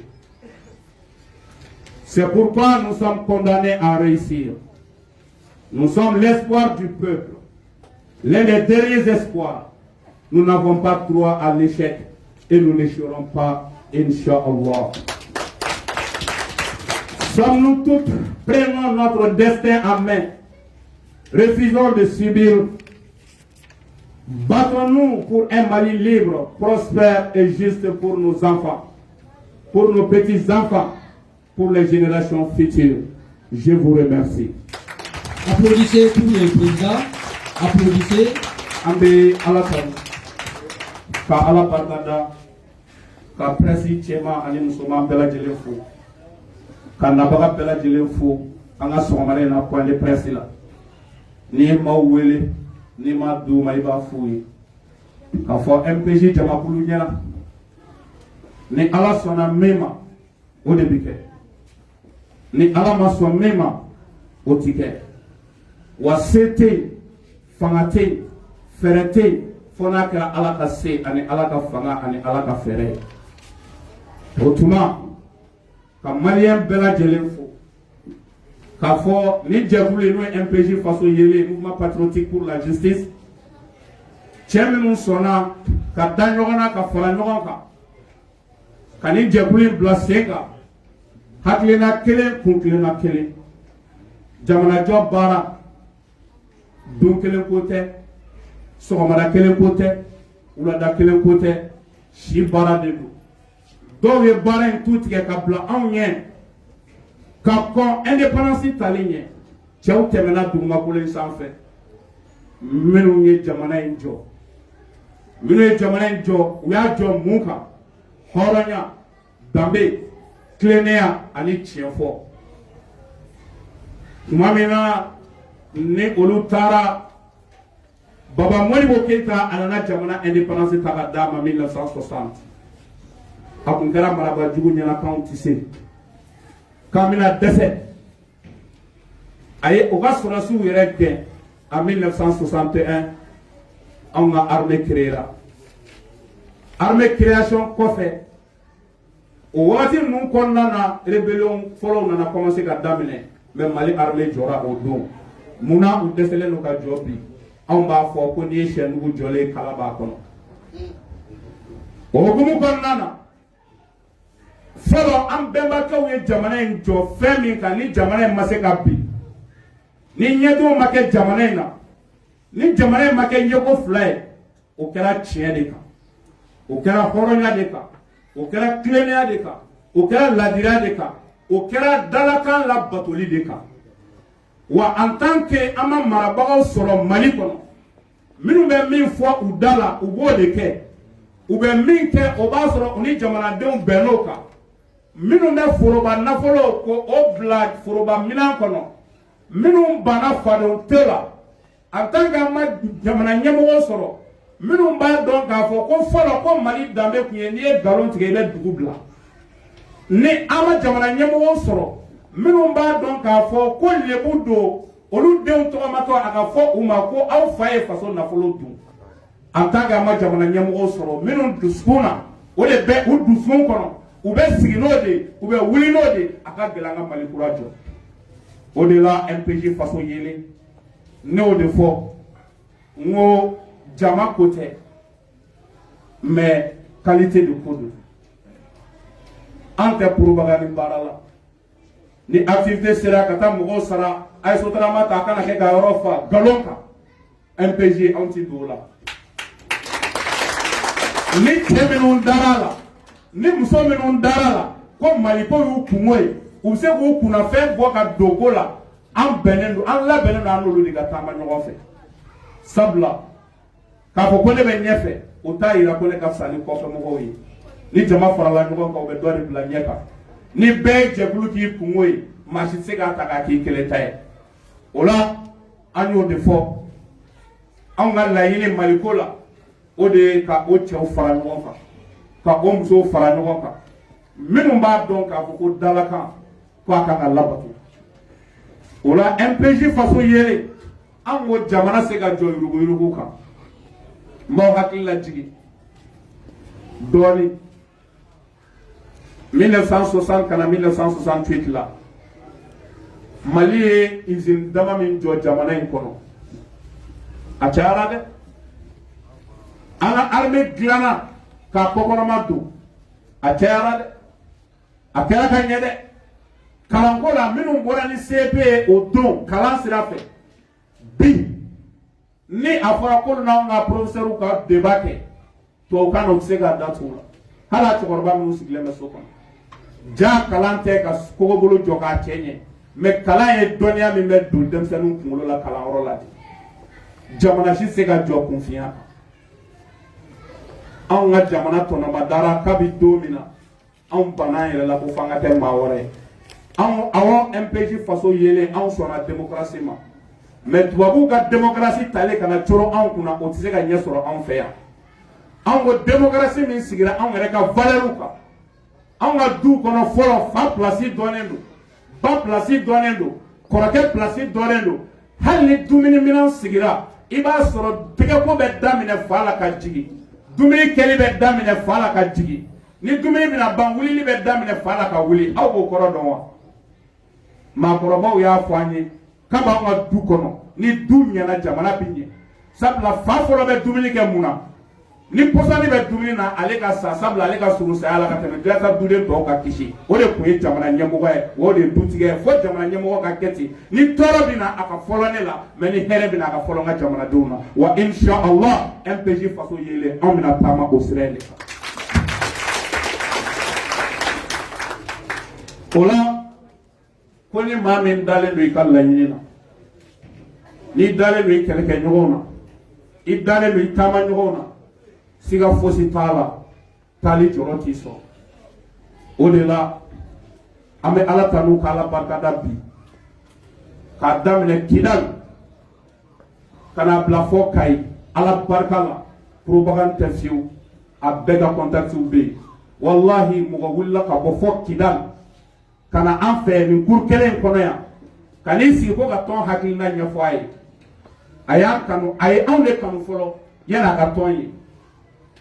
C'est pourquoi nous sommes condamnés à réussir. Nous sommes l'espoir du peuple, l'un des derniers espoirs. Nous n'avons pas droit à l'échec et nous n'échouerons pas, Inch'Allah. Sommes-nous toutes, prenons notre destin en main. Refusons de subir. Battons-nous pour un Mali libre, prospère et juste pour nos enfants, pour nos petits-enfants, pour les générations futures. Je vous remercie. Applaudissez pour le président. Applaudissez. Ambe Alassane, ka ala barkada, ka presi chema ani musoma bela jelefu, ka nabaga bela jelefu, anga somare na point de presse la. Ni ma wele, ni ma duma iba fouye. Ka fo MPJ jamakulu nyana. Ni ala sona mema, o debike. Ni ala maso mema, o tike. Wa sete, fangate, ferete, fona kera ala ka se, ani ala ka fanga, ani ala ka fere. Otuma, ka malien bela jelenfo. Ka fo, ni djagoule nou MPJ Faso Yélé, mouvement patriotique pour la justice. Tchèmi nou sona, ka danyogana, ka fala nyoganka. Ka ni djagoule blasenga. Haklena kele, kunklena kele. Jamana job bara. Don kelen kote, sɔgɔmada kelen kote, wulada kelen kote, si baara de don. Dɔw ye baara in tu tigɛ ka bila anw ɲɛ, ka kɔn indépendance tali ɲɛ. Cɛw tɛmɛna dugumakolo in sanfɛ, minnu ye jamana in jɔ. Minnu ye jamana in jɔ, u y'a jɔ mun kan? Hɔrɔnya, danbe, tilennenya ani tiɲɛ fɔ. Tuma min na ni olu taara Baba Modibo Keïta a nana jamana indépendance ta ka d'a ma 1960. A kun kɛra marabajugu ɲɛna k'anw tɛ se, k'an bɛna dɛsɛ. A ye o ka sɔrɔsiw yɛrɛ gɛn en 1961 anw ka armée créera. Armée création kɔfɛ o wagati ninnu kɔnɔna na rébellion fɔlɔw nana commencer ka daminɛ, mais Mali armée jɔra o don. Muna u dɛsɛlen don ka jɔ bi, anw b'a fɔ ko n'i ye sɛnugu jɔlen kala b'a kɔnɔ. O hukumu kɔnɔna na fɔlɔ an bɛnbakɛw ye jamana in jɔ fɛn min kan ni jamana in ma se ka bin, ni ɲɛdenw ma kɛ jamana in na, ni jamana in ma kɛ ɲɛko fila ye, o kɛra tiɲɛ de kan, o kɛra hɔrɔnya de kan, o kɛra tilennenya de kan, o kɛra ladiriya de kan, o kɛra dalakan labatoli de kan. Wa en tant que an ma marabagaw sɔrɔ Mali kɔnɔ, minnu bɛ min fɔ u da la u b'o de kɛ, u bɛ min kɛ o b'a sɔrɔ u ni jamanadenw bɛnn'o kan. Minnu bɛ foroba nafolo ko o bila foroba minan kɔnɔ, minnu banna fadenw tɛ la, en tant que an ma jamana ɲɛmɔgɔ sɔrɔ, minnu b'a dɔn k'a fɔ ko fɔlɔ ko Mali danbe kun ye n'i ye nkalon tigɛ i bɛ dugu bila. Ni an ma jamana ɲɛmɔgɔ sɔrɔ, minnu b'a dɔn k'a fɔ ko lebu don olu denw tɔgɔmatɔ a ka fɔ u ma ko aw fa ye faso nafolo dun. En tant que an ma jamana ɲɛmɔgɔ sɔrɔ minnu dusukun na o de bɛ u dusukun kɔnɔ, u bɛ sigi n'o de, u bɛ wuli n'o de, a ka gɛlɛn an ka Mali kura jɔ. O de la MPJ Faso Yélé ne y'o de fɔ n ko jama ko tɛ mais qualité de ko don. An tɛ propagande baara la. Ni activité sera ka taa mɔgɔw sara a ye sotarama ta a kana kɛ ka yɔrɔ fa galon kan, MPJ anw ti don o la. ni cɛ minnu dara la ni muso minnu dara la ko maliko y'u kungo ye u bɛ se k'u kunnafɛn bɔ ka don ko la an bɛnnen don an labɛnnen don an n'olu de ka taama ɲɔgɔn fɛ sabula k'a fɔ ko ne bɛ ɲɛfɛ o t'a yira ko ne ka fisa ni kɔfɛ mɔgɔw ye ni jama farala ɲɔgɔn kan u bɛ dɔ de bila ɲɛ kan ni bɛɛ ye jɛkulu k'i kungo ye maa si tɛ se k'a ta k'a k'i kelen ta ye o la an y'o de fɔ anw ka laɲini maliko la o de ye ka o cɛw fara ɲɔgɔn kan ka o musow fara ɲɔgɔn kan minnu b'a dɔn k'a fɔ ko dalakan ko a kan ka labato o la MPJ faso yelen an ko jamana se ka jɔ yuruguyurugu kan n b'aw hakili lajigi dɔɔni 1960 kana 1968 la Mali ye usine dama min jɔ jamana in kɔnɔ a cayara dɛ an ka armée dilanna k'a kɔkɔrɔma don a cayara dɛ a kɛra ka ɲɛ dɛ kalanko la minnu bɔra ni CP ye o don kalan sira fɛ bi ni a fɔra ko n'anw ka professeur ka débat kɛ tubabukan na u bɛ se k'a datugu la hali a cɛkɔrɔba minnu sigilen bɛ so kɔnɔ ja kalan tɛ ka kɔgɔbolo jɔ k'a cɛ ɲɛ mais kalan ye dɔnniya min bɛ don denmisɛnninw kunkolo la kalanyɔrɔ la de jamana si se ka jɔ kunfinya anw ka jamana tɔnɔma dara kabi don min na anw banna yɛrɛ la ko f'an ka kɛ maa wɛrɛ ye awɔ MPJ faso yelen anw sɔnna démocratie ma mais tubabuw ka démocratie talen kana coro anw kunna o tɛ se ka ɲɛ sɔrɔ anw fɛ yan anw ko démocratie min sigira anw yɛrɛ ka valeur kan anw ka du kɔnɔ fɔlɔ fa place dɔnnen don ba place dɔnnen don kɔrɔkɛ place dɔnnen don hali ni dumuni minɛn sigira i b'a sɔrɔ tɛgɛko bɛ daminɛ fa la ka jigin dumuni kɛli bɛ daminɛ fa la ka jigin ni dumuni bɛna ban wulili bɛ daminɛ fa la ka wuli aw b'o kɔrɔ dɔn wa maakɔrɔbaw y'a fɔ an ye k'a b'anw ka du kɔnɔ ni du ɲɛna jamana bɛ ɲɛ sabula fa fɔlɔ bɛ dumuni kɛ mun na ni pɔsɔni bɛ dumuni na ale ka sa sabula ale ka surun saya la ka tɛmɛ dilata duden tɔw ka kisi o de tun ye jamana ɲɛmɔgɔ ye o de ye dutigi ye fo jamana ɲɛmɔgɔ ka kɛ ten ni tɔɔrɔ bɛ na a ka fɔlɔ ne la mais ni hɛrɛ bɛ na a ka fɔlɔ n ka jamanadenw na wa inshallah MPJ faso yelen anw bɛna taama o sira de kan o la ko ni maa min dalen don i ka laɲini na n'i dalen don i kɛlɛkɛɲɔgɔnw na i dalen don i taamaɲɔgɔnw na siga fosi t'a la taali jɔrɔ t'i sɔrɔ o de la an bɛ ala tanu k'ala barikada bi k'a daminɛ Kidal ka n'a bila fɔ Kayi ala barika la propagande tɛ fiyewu a bɛɛ ka contacts bɛ yen wallahi mɔgɔ wulila ka bɔ fɔ Kidal ka na an fɛ nin cour kelen kɔnɔ yan ka n'i sigi ko ka tɔn hakilina ɲɛfɔ a ye a y'a kanu a ye anw de kanu fɔlɔ yanni a ka tɔn ye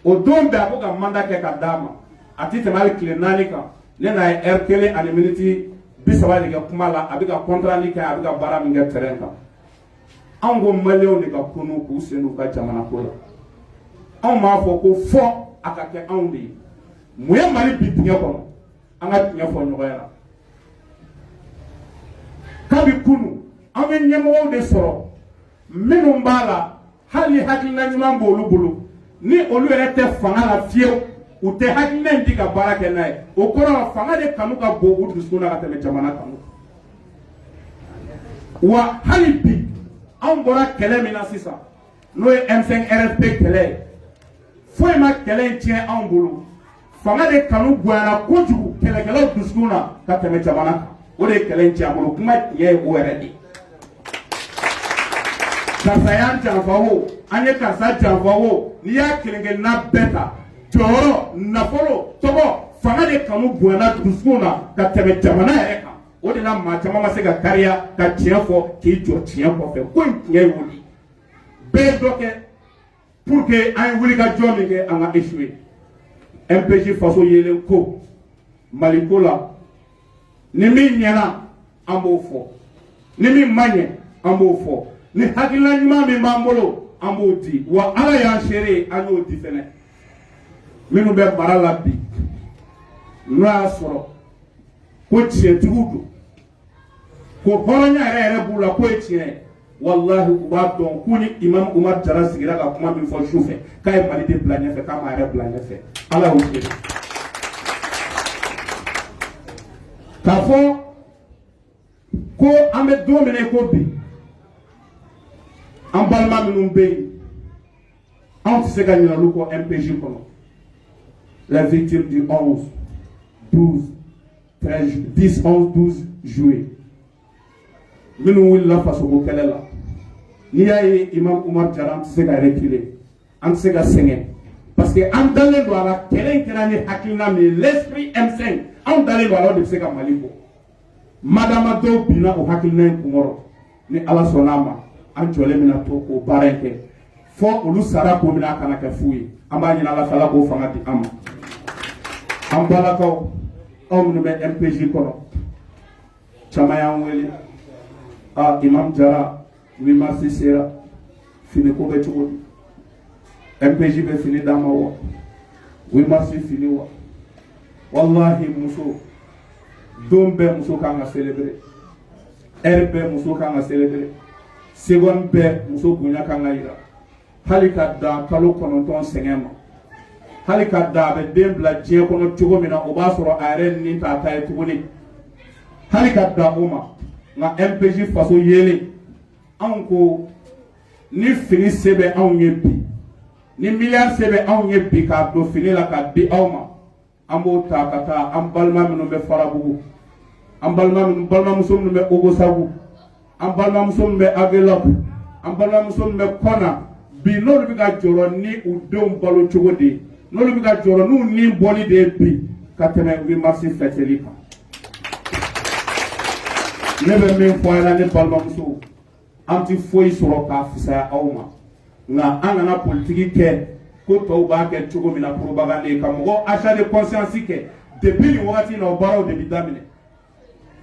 o don bɛɛ a ko ka mandat kɛ ka d'a ma a ti tɛmɛ hali tile 4 kan ne n'a ye heure 1 ani minute 30 de kɛ kuma la a bɛ ka contrat kɛ a bɛ ka baara min kɛ terrain kan anw ko maliyɛnw de ka kunu k'u sen n'u ka jamana ko la anw m'a fɔ ko fɔ a ka kɛ anw de ye mun ye Mali bi dingɛ kɔnɔ an ka tiɲɛ fɔ ɲɔgɔn ɲɛna kabi kunu an bɛ ɲɛmɔgɔw de sɔrɔ minnu b'a la hali hakilina ɲuman b'olu bolo ni olu yɛrɛ tɛ fanga la fiyewu u tɛ hakilina in di ka baara kɛ n'a ye o kɔrɔ fanga de kanu ka bon u dusukun na ka tɛmɛ jamana kanu wa hali bi anw bɔra kɛlɛ min na sisan n'o ye M5 RFP kɛlɛ ye foyi ma kɛlɛ in tiɲɛ anw bolo fanga de kanu bonyana kojugu kɛlɛkɛlaw dusukun na ka tɛmɛ jamana kan o de ye kɛlɛ in tiɲɛ an bolo kuma tiɲɛ ye o yɛrɛ de karisa y'an janfa o an ye karisa janfa o n'i y'a kelen-kelenna bɛɛ ta jɔyɔrɔ nafolo tɔgɔ fanga de kanu bonyana dusukun na ka tɛmɛ jamana yɛrɛ kan o de la maa caman ma se ka kariya ka tiɲɛ fɔ k'i jɔ tiɲɛ kɔfɛ ko in tiɲɛ ye o de bɛɛ ye dɔ kɛ pour que an ye wulikajɔ min kɛ an ka échouer MPJ faso yelen ko Mali ko la ni min ɲɛna an b'o fɔ ni min ma ɲɛ an b'o fɔ ni hakilina ɲuman min b'an bolo an b'o di wa ala y'an seere an y'o di fɛnɛ minnu bɛ mara la bi n'o y'a sɔrɔ ko tiɲɛtigiw don ko hɔrɔnya yɛrɛ b'u la k'o ye tiɲɛ ye wallahi u b'a dɔn k'u ni imam Umar Jara sigira ka kuma min fɔ su fɛ k'a ye Mali de bila ɲɛfɛ k'a m'a yɛrɛ bila ɲɛfɛ ala y'o kɛ k'a fɔ ko an bɛ don min ko bi an balima minnu bɛ yen anw tɛ se ka ɲinɛ olu kɔ MPJ kɔnɔ les victimes du 11 12 13 10 11 12 juillet minnu wulila fasoko kɛlɛ la n'i y'a ye imam Umar Jara an tɛ se ka reculer an tɛ se ka sɛgɛn parce que an dalen don a la kɛlɛ in kɛra ni hakilina min ye l'esprit M5 anw dalen don a la o de bɛ se ka Mali bɔ madama dɔw binna o hakilina in kunkɔrɔ ni ala sɔnna a ma an jɔlen bɛna to o baara in kɛ fɔ olu sara ko mina a kana kɛ fu ye an b'a ɲini ala fɛ ala k'o fanga di an ma an balakaw aw minnu bɛ MPJ kɔnɔ caman y'an wele imam Jara 8 mars sera fini ko bɛ cogo di MPJ bɛ fini d'an ma wa 8 mars fini wa wallahi muso don bɛɛ muso kan ka célébrer heure bɛɛ muso kan ka célébrer seconde bɛɛ muso bonya kan ka yira hali ka dan kalo 9 sɛgɛn ma hali ka dan a bɛ den bila diɲɛ kɔnɔ cogo min na o b'a sɔrɔ a yɛrɛ ni t'a ta ye tuguni hali ka dan o ma nka MPJ faso yelen anw ko ni fini se bɛ anw ye bi ni miliyari se bɛ anw ye bi k'a don fini la k'a di aw ma an b'o ta ka taa an balima minnu bɛ Farabugu an balimamuso minnu bɛ Ogosagu an balimamuso minnu bɛ Agelab an balimamuso minnu bɛ Kɔna bi n'olu bɛ ka jɔrɔ ni u denw balo cogo de ye n'olu bɛ ka jɔrɔ n'u ni bɔli de ye bi ka tɛmɛ 8 mars fêteli kan ne bɛ min fɔ a ɲɛna ne balimamuso an ti foyi sɔrɔ k'a fisaya aw ma nka an kana politiki kɛ ko tɔw b'a kɛ cogo min na propagande ye ka mɔgɔ achat de conscience kɛ depuis nin wagati na o baaraw de bi daminɛ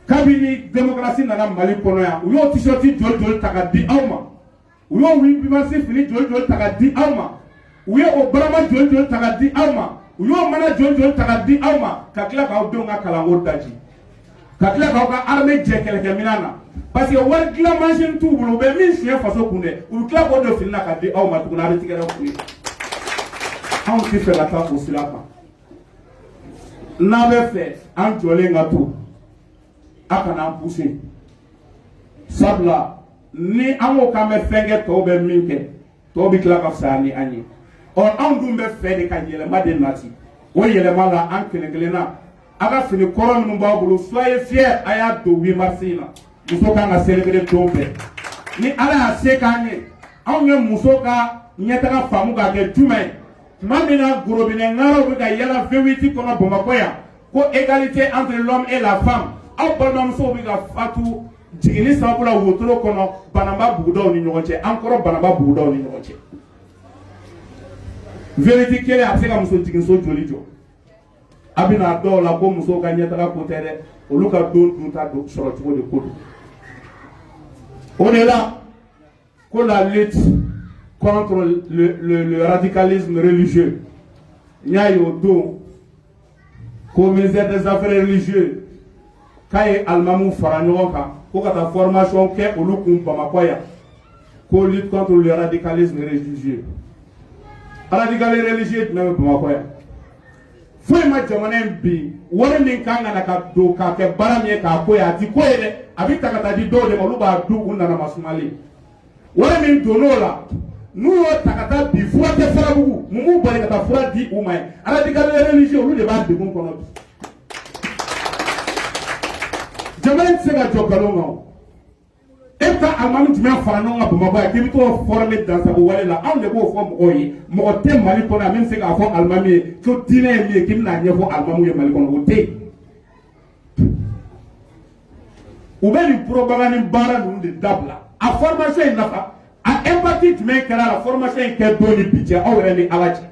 kabini démocratie nana Mali kɔnɔ yan u y'o t-shirt joli ta ka di aw ma u y'o 8 mars fini joli ta ka di aw ma u ye o barama joli ta ka di aw ma u y'o mana joli ta ka di aw ma ka tila k'aw denw ka kalanko daji ka tila k'aw ka armée jɛ kɛlɛkɛminɛn na parce que wari dilan machine t'u bolo u bɛ min siɲɛ faso kun dɛ u bɛ tila k'o don fini na ka di aw ma tuguni a bɛ tigɛrɛ f'u ye anw tɛ fɛ ka taa o sira kan n'a bɛ fɛ an jɔlen ka to a kana an pousser sabula ni an ko k'an bɛ fɛn kɛ tɔw bɛ min kɛ tɔw bɛ tila ka fisaya ni an ye anw dun bɛ fɛ de ka yɛlɛma de nati o yɛlɛma la an kelen-kelenna a ka fini kɔrɔ minnu b'a bolo soyez fiers a y'a don 8 mars in na muso kan ka célébrer don bɛɛ ni ala y'a se k'an ye anw ye muso ka ɲɛtaga faamu k'a kɛ jumɛn ye tuma min na gorobinɛ ŋaraw bɛ ka yala V8 kɔnɔ Bamakɔ yan ko égalité entre l'homme et la femme aw balimamusow bɛ ka fatu jiginni sababu la wotoro kɔnɔ Banamba bugudaw ni ɲɔgɔn cɛ an kɔrɔ Banamba bugudaw ni ɲɔgɔn cɛ V8 kelen a bɛ se ka muso jiginso joli jɔ a bɛ na dɔw la ko musow ka ɲɛtaga ko tɛ dɛ olu ka don dunta sɔrɔ cogo de ko don o de la ko la lutte contre le radicalisme religieux n y'a ye o don ko ministère des affaires religieuses k'a ye alimamuw fara ɲɔgɔn kan ko ka taa formation kɛ olu kun Bamakɔ yan ko lutte contre le radicalisme religieux radicalisme religieux jumɛn bɛ Bamakɔ yan foyi ma jamana in bi wari min kan ka na ka don k'a kɛ baara min ye k'a ko ye a ti ko ye dɛ a bɛ ta ka taa di dɔw de ma olu b'a dun u nana masumalen wari min donn'o la n'u y'o ta ka taa bi fura tɛ Farabugu mun b'u bali ka taa fura di u ma ye radicalisme religieux olu de b'a degun kɔnɔ bi jamana in tɛ se ka jɔ nkalon kan o e bɛ taa alimami jumɛn fara ɲɔgɔn kan Bamakɔ yan k'i bɛ t'o former dansago wale la anw de b'o fɔ mɔgɔw ye mɔgɔ tɛ Mali kɔnɔ yan min bɛ se k'a fɔ alimami ye ko diinɛ ye min ye k'i bɛna ɲɛfɔ alimamiw ye Mali kɔnɔ o tɛ yen u bɛ nin propagande baara ninnu de dabila a formation in nafa a impact jumɛn kɛra a la formation in kɛ don ni bi cɛ aw yɛrɛ ni Ala cɛ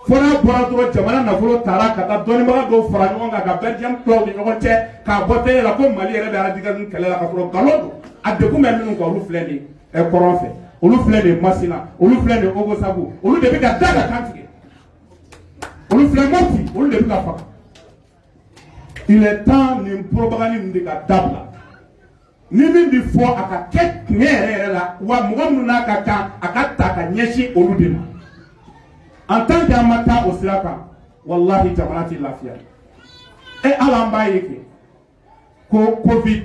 fo n'a bɔra dɔrɔn jamana nafolo taara ka taa dɔnnibaga dɔw fara ɲɔgɔn kan ka Belgium tɔw ni ɲɔgɔn cɛ k'a bɔ tɛgɛ la ko Mali yɛrɛ bɛ radicalisme kɛlɛ la ka sɔrɔ nkalon don a degun bɛ minnu kan olu filɛ nin ye kɔrɔn fɛ olu filɛ nin ye Masina olu filɛ nin ye Ogosagu olu de bɛ ka da ka kan tigɛ olu filɛ Mopti olu de bɛ ka faga il est temps nin propagande ninnu de ka dabila ni min bi fɔ a ka kɛ tiɲɛ yɛrɛ yɛrɛ la wa mɔgɔ minnu n'a ka kan a ka ta ka ɲɛsin olu de ma en tant que an ma taa o sira kan wallahi jamana ti lafiya ala an b'a ye kɛ ko covid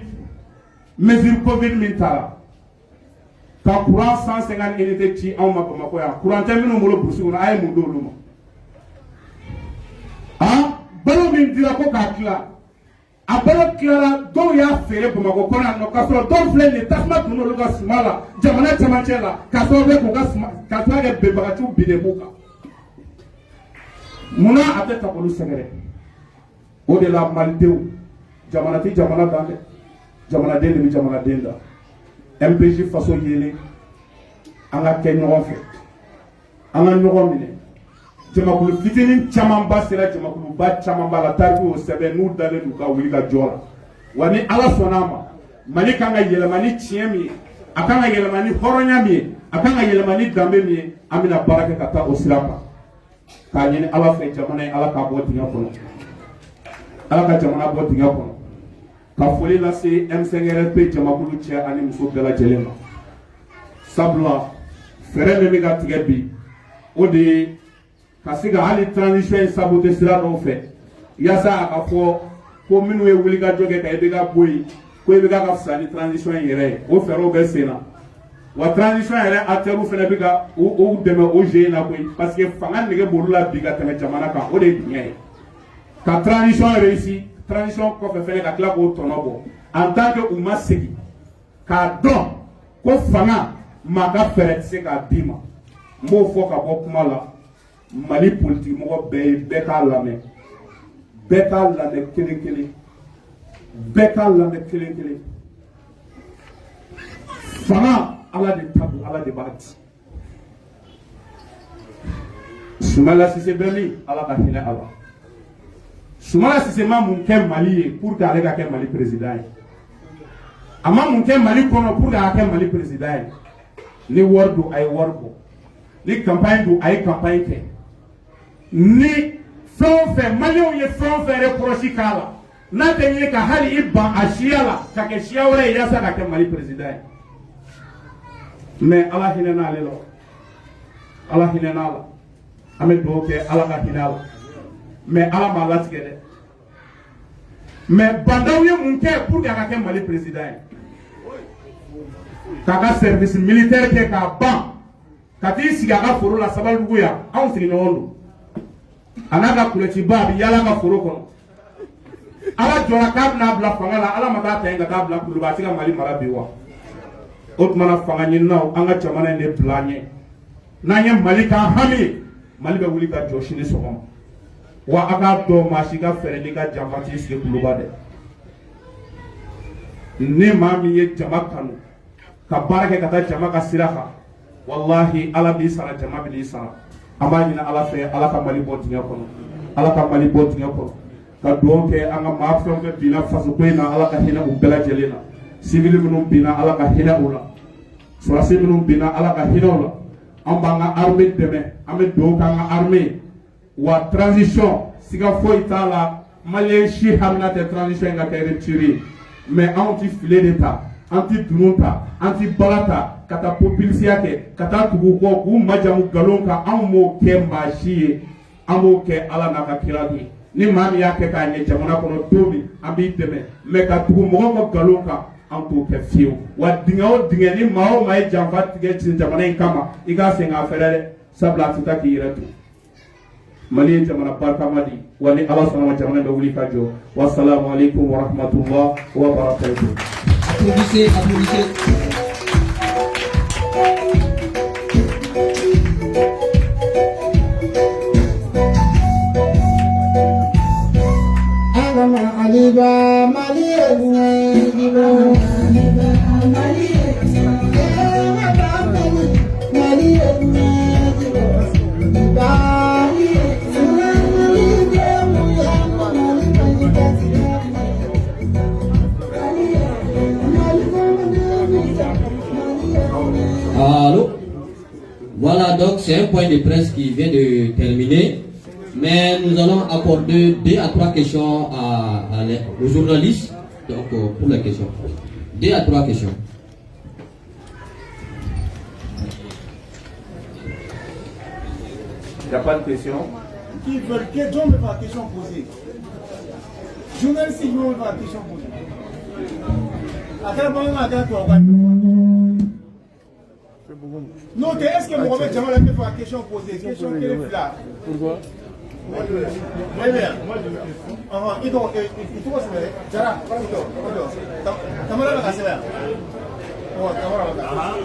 mesure covid min taara ka courant 150 unités ci anw ma Bamakɔ yan courant tɛ minnu bolo burusi kɔnɔ a ye mun d'olu ma balo min dira ko k'a tila a balo tilara dɔw y'a feere Bamakɔ kɔnɔ yan nɔ k'a sɔrɔ dɔw filɛ nin ye tasuma donna olu ka suma la jamana cɛmancɛ la k'a sababu kɛ k'u ka suma k'a sababu kɛ benbagaciw binnen b'u kan munna a tɛ ta k'olu sɛgɛrɛ o de la malidenw jamana ti jamana dan dɛ jamanaden de bɛ jamanaden da MPJ faso yelen an ka kɛ ɲɔgɔn fɛ an ka ɲɔgɔn minɛ jamakulu fitinin camanba sera jamakuluba camanba la tariku y'o sɛbɛn n'u dalen d'u ka wuli ka jɔ la wa ni ala sɔnn'a ma Mali kan ka yɛlɛma ni tiɲɛ min ye a kan ka yɛlɛma ni hɔrɔnya min ye a kan ka yɛlɛma ni danbe min ye an bɛna baara kɛ ka taa o sira kan k'a ɲini ala fɛ jamana ye ala k'a bɔ dingɛ kɔnɔ ala ka jamana bɔ dingɛ kɔnɔ ka foli lase M5RP jamakulu cɛ ani muso bɛɛ lajɛlen ma sabula fɛɛrɛ min bɛ ka tigɛ bi o de ye ka se ka hali transition in saboter sira dɔw fɛ yaasa a ka fɔ ko minnu ye wulikajɔ kɛ ka i bɛ ka bɔ yen ko i bɛ ka fisa ni transition in yɛrɛ ye o fɛɛrɛw bɛ sen na wa transition yɛrɛ acteurs fana bɛ ka u dɛmɛ o jeu in na koyi parce que fanga nege b'olu la bi ka tɛmɛ jamana kan o de ye tiɲɛ ye ka transition réussi transition kɔfɛ fɛnɛ ka tila k'o tɔnɔ bɔ en tant que u ma segin k'a dɔn ko fanga maa ka fɛɛrɛ tɛ se k'a d'i ma n b'o fɔ ka bɔ kuma la Mali politique mɔgɔ bɛɛ ye bɛɛ k'a lamɛn bɛɛ k'a lamɛn kelen kelen bɛɛ k'a lamɛn kelen kelen fanga ala de ta don ala de b'a di Sumala Sise bɛ min ala ka hinɛ a la Sumala Sise ma mun kɛ Mali ye pour que ale ka kɛ Mali président ye a ma mun kɛ Mali kɔnɔ pour que a ka kɛ Mali président ye ni wari don a ye wari bɔ ni campagne don a ye campagne kɛ ni fɛn o fɛn maliyɛnw ye fɛn o fɛn reproche k'a la n'a tɛ ɲini ka hali i ban a siya la ka kɛ siya wɛrɛ ye yaasa ka kɛ Mali président ye mais ala hinɛ n'ale la ala hinɛ n'a la an bɛ dugawu kɛ ala ka hinɛ a la mais ala m'a latigɛ dɛ mais bandaw ye mun kɛ pour que a ka kɛ Mali président ye k'a ka service militaire kɛ k'a ban ka t'i sigi a ka foro la Sabalibugu yan anw sigiɲɔgɔn don a n'a ka kulɛtiba a bɛ yaala ka foro kɔnɔ ala jɔra k'a bɛna bila fanga la ala ma taa ta yen ka taa bila kuluba a tɛ ka Mali mara bi wa o tumana fanga ɲininaw an ka jamana in de bila an ɲɛ n'an ye Mali k'an hami ye Mali bɛ wuli ka jɔ sini sɔgɔma wa a k'a dɔn maa si ka fɛɛrɛ n'i ka janfa t'i sigi kuluba dɛ ni maa min ye jama kanu ka baara kɛ ka taa jama ka sira kan wallahi ala b'i sara jama b'i sara an b'a ɲini ala fɛ ala ka Mali bɔ dingɛ kɔnɔ ala ka Mali bɔ dingɛ kɔnɔ ka dugawu kɛ an ka maa fɛn o fɛn binna faso ko in na ala ka hinɛ u bɛɛ lajɛlen na civil minnu binna ala ka hinɛ u la sɔrɔdasi minnu binna ala ka hinɛ u la an b'an ka armée dɛmɛ an bɛ dugawu k'an ka armée wa transition siga foyi t'a la maliyɛn si hamina tɛ transition in ka kɛ rupture ye mais anw ti file de ta an ti dunu ta an ti bala ta ka taa populisiya kɛ ka taa tugu kɔ k'u majamu nkalon kan anw m'o kɛ maa si ye an b'o kɛ ala n'a ka kira de ye ni maa min y'a kɛ k'a ɲɛ jamana kɔnɔ don min an b'i dɛmɛ mais ka tugu mɔgɔw ka nkalon kan an t'o kɛ fiyewu wa dingɛ o dingɛ ni maa o maa ye janfa tigɛ jamana in kama i k'a sen k'a fɛrɛ dɛ sabula a tɛ taa k'i yɛrɛ to Mali ye jamana barikama di wa ni ala sɔnna ma jamana bɛ wuli ka jɔ wasalaamu aleykum wa rahmatulah wa barakatuh. Applaudissez, applaudissez. Aliba Allô? Voilà, donc c'est un point de presse qui vient de terminer. Mais nous allons accorder 2 à 3 questions aux journalistes donc, pour les questions. 2 à 3 questions. Il n'y a pas de question. Qui veut que John me fasse la question posée. Journaliste, il me fasse la question posée. Non, est-ce que Mohamed Jamal a fait la question posée? Question qui est là. Pourquoi? Très bien. Il faut se mettre. Jara, camarade, la cassette. Camarade, la cassette.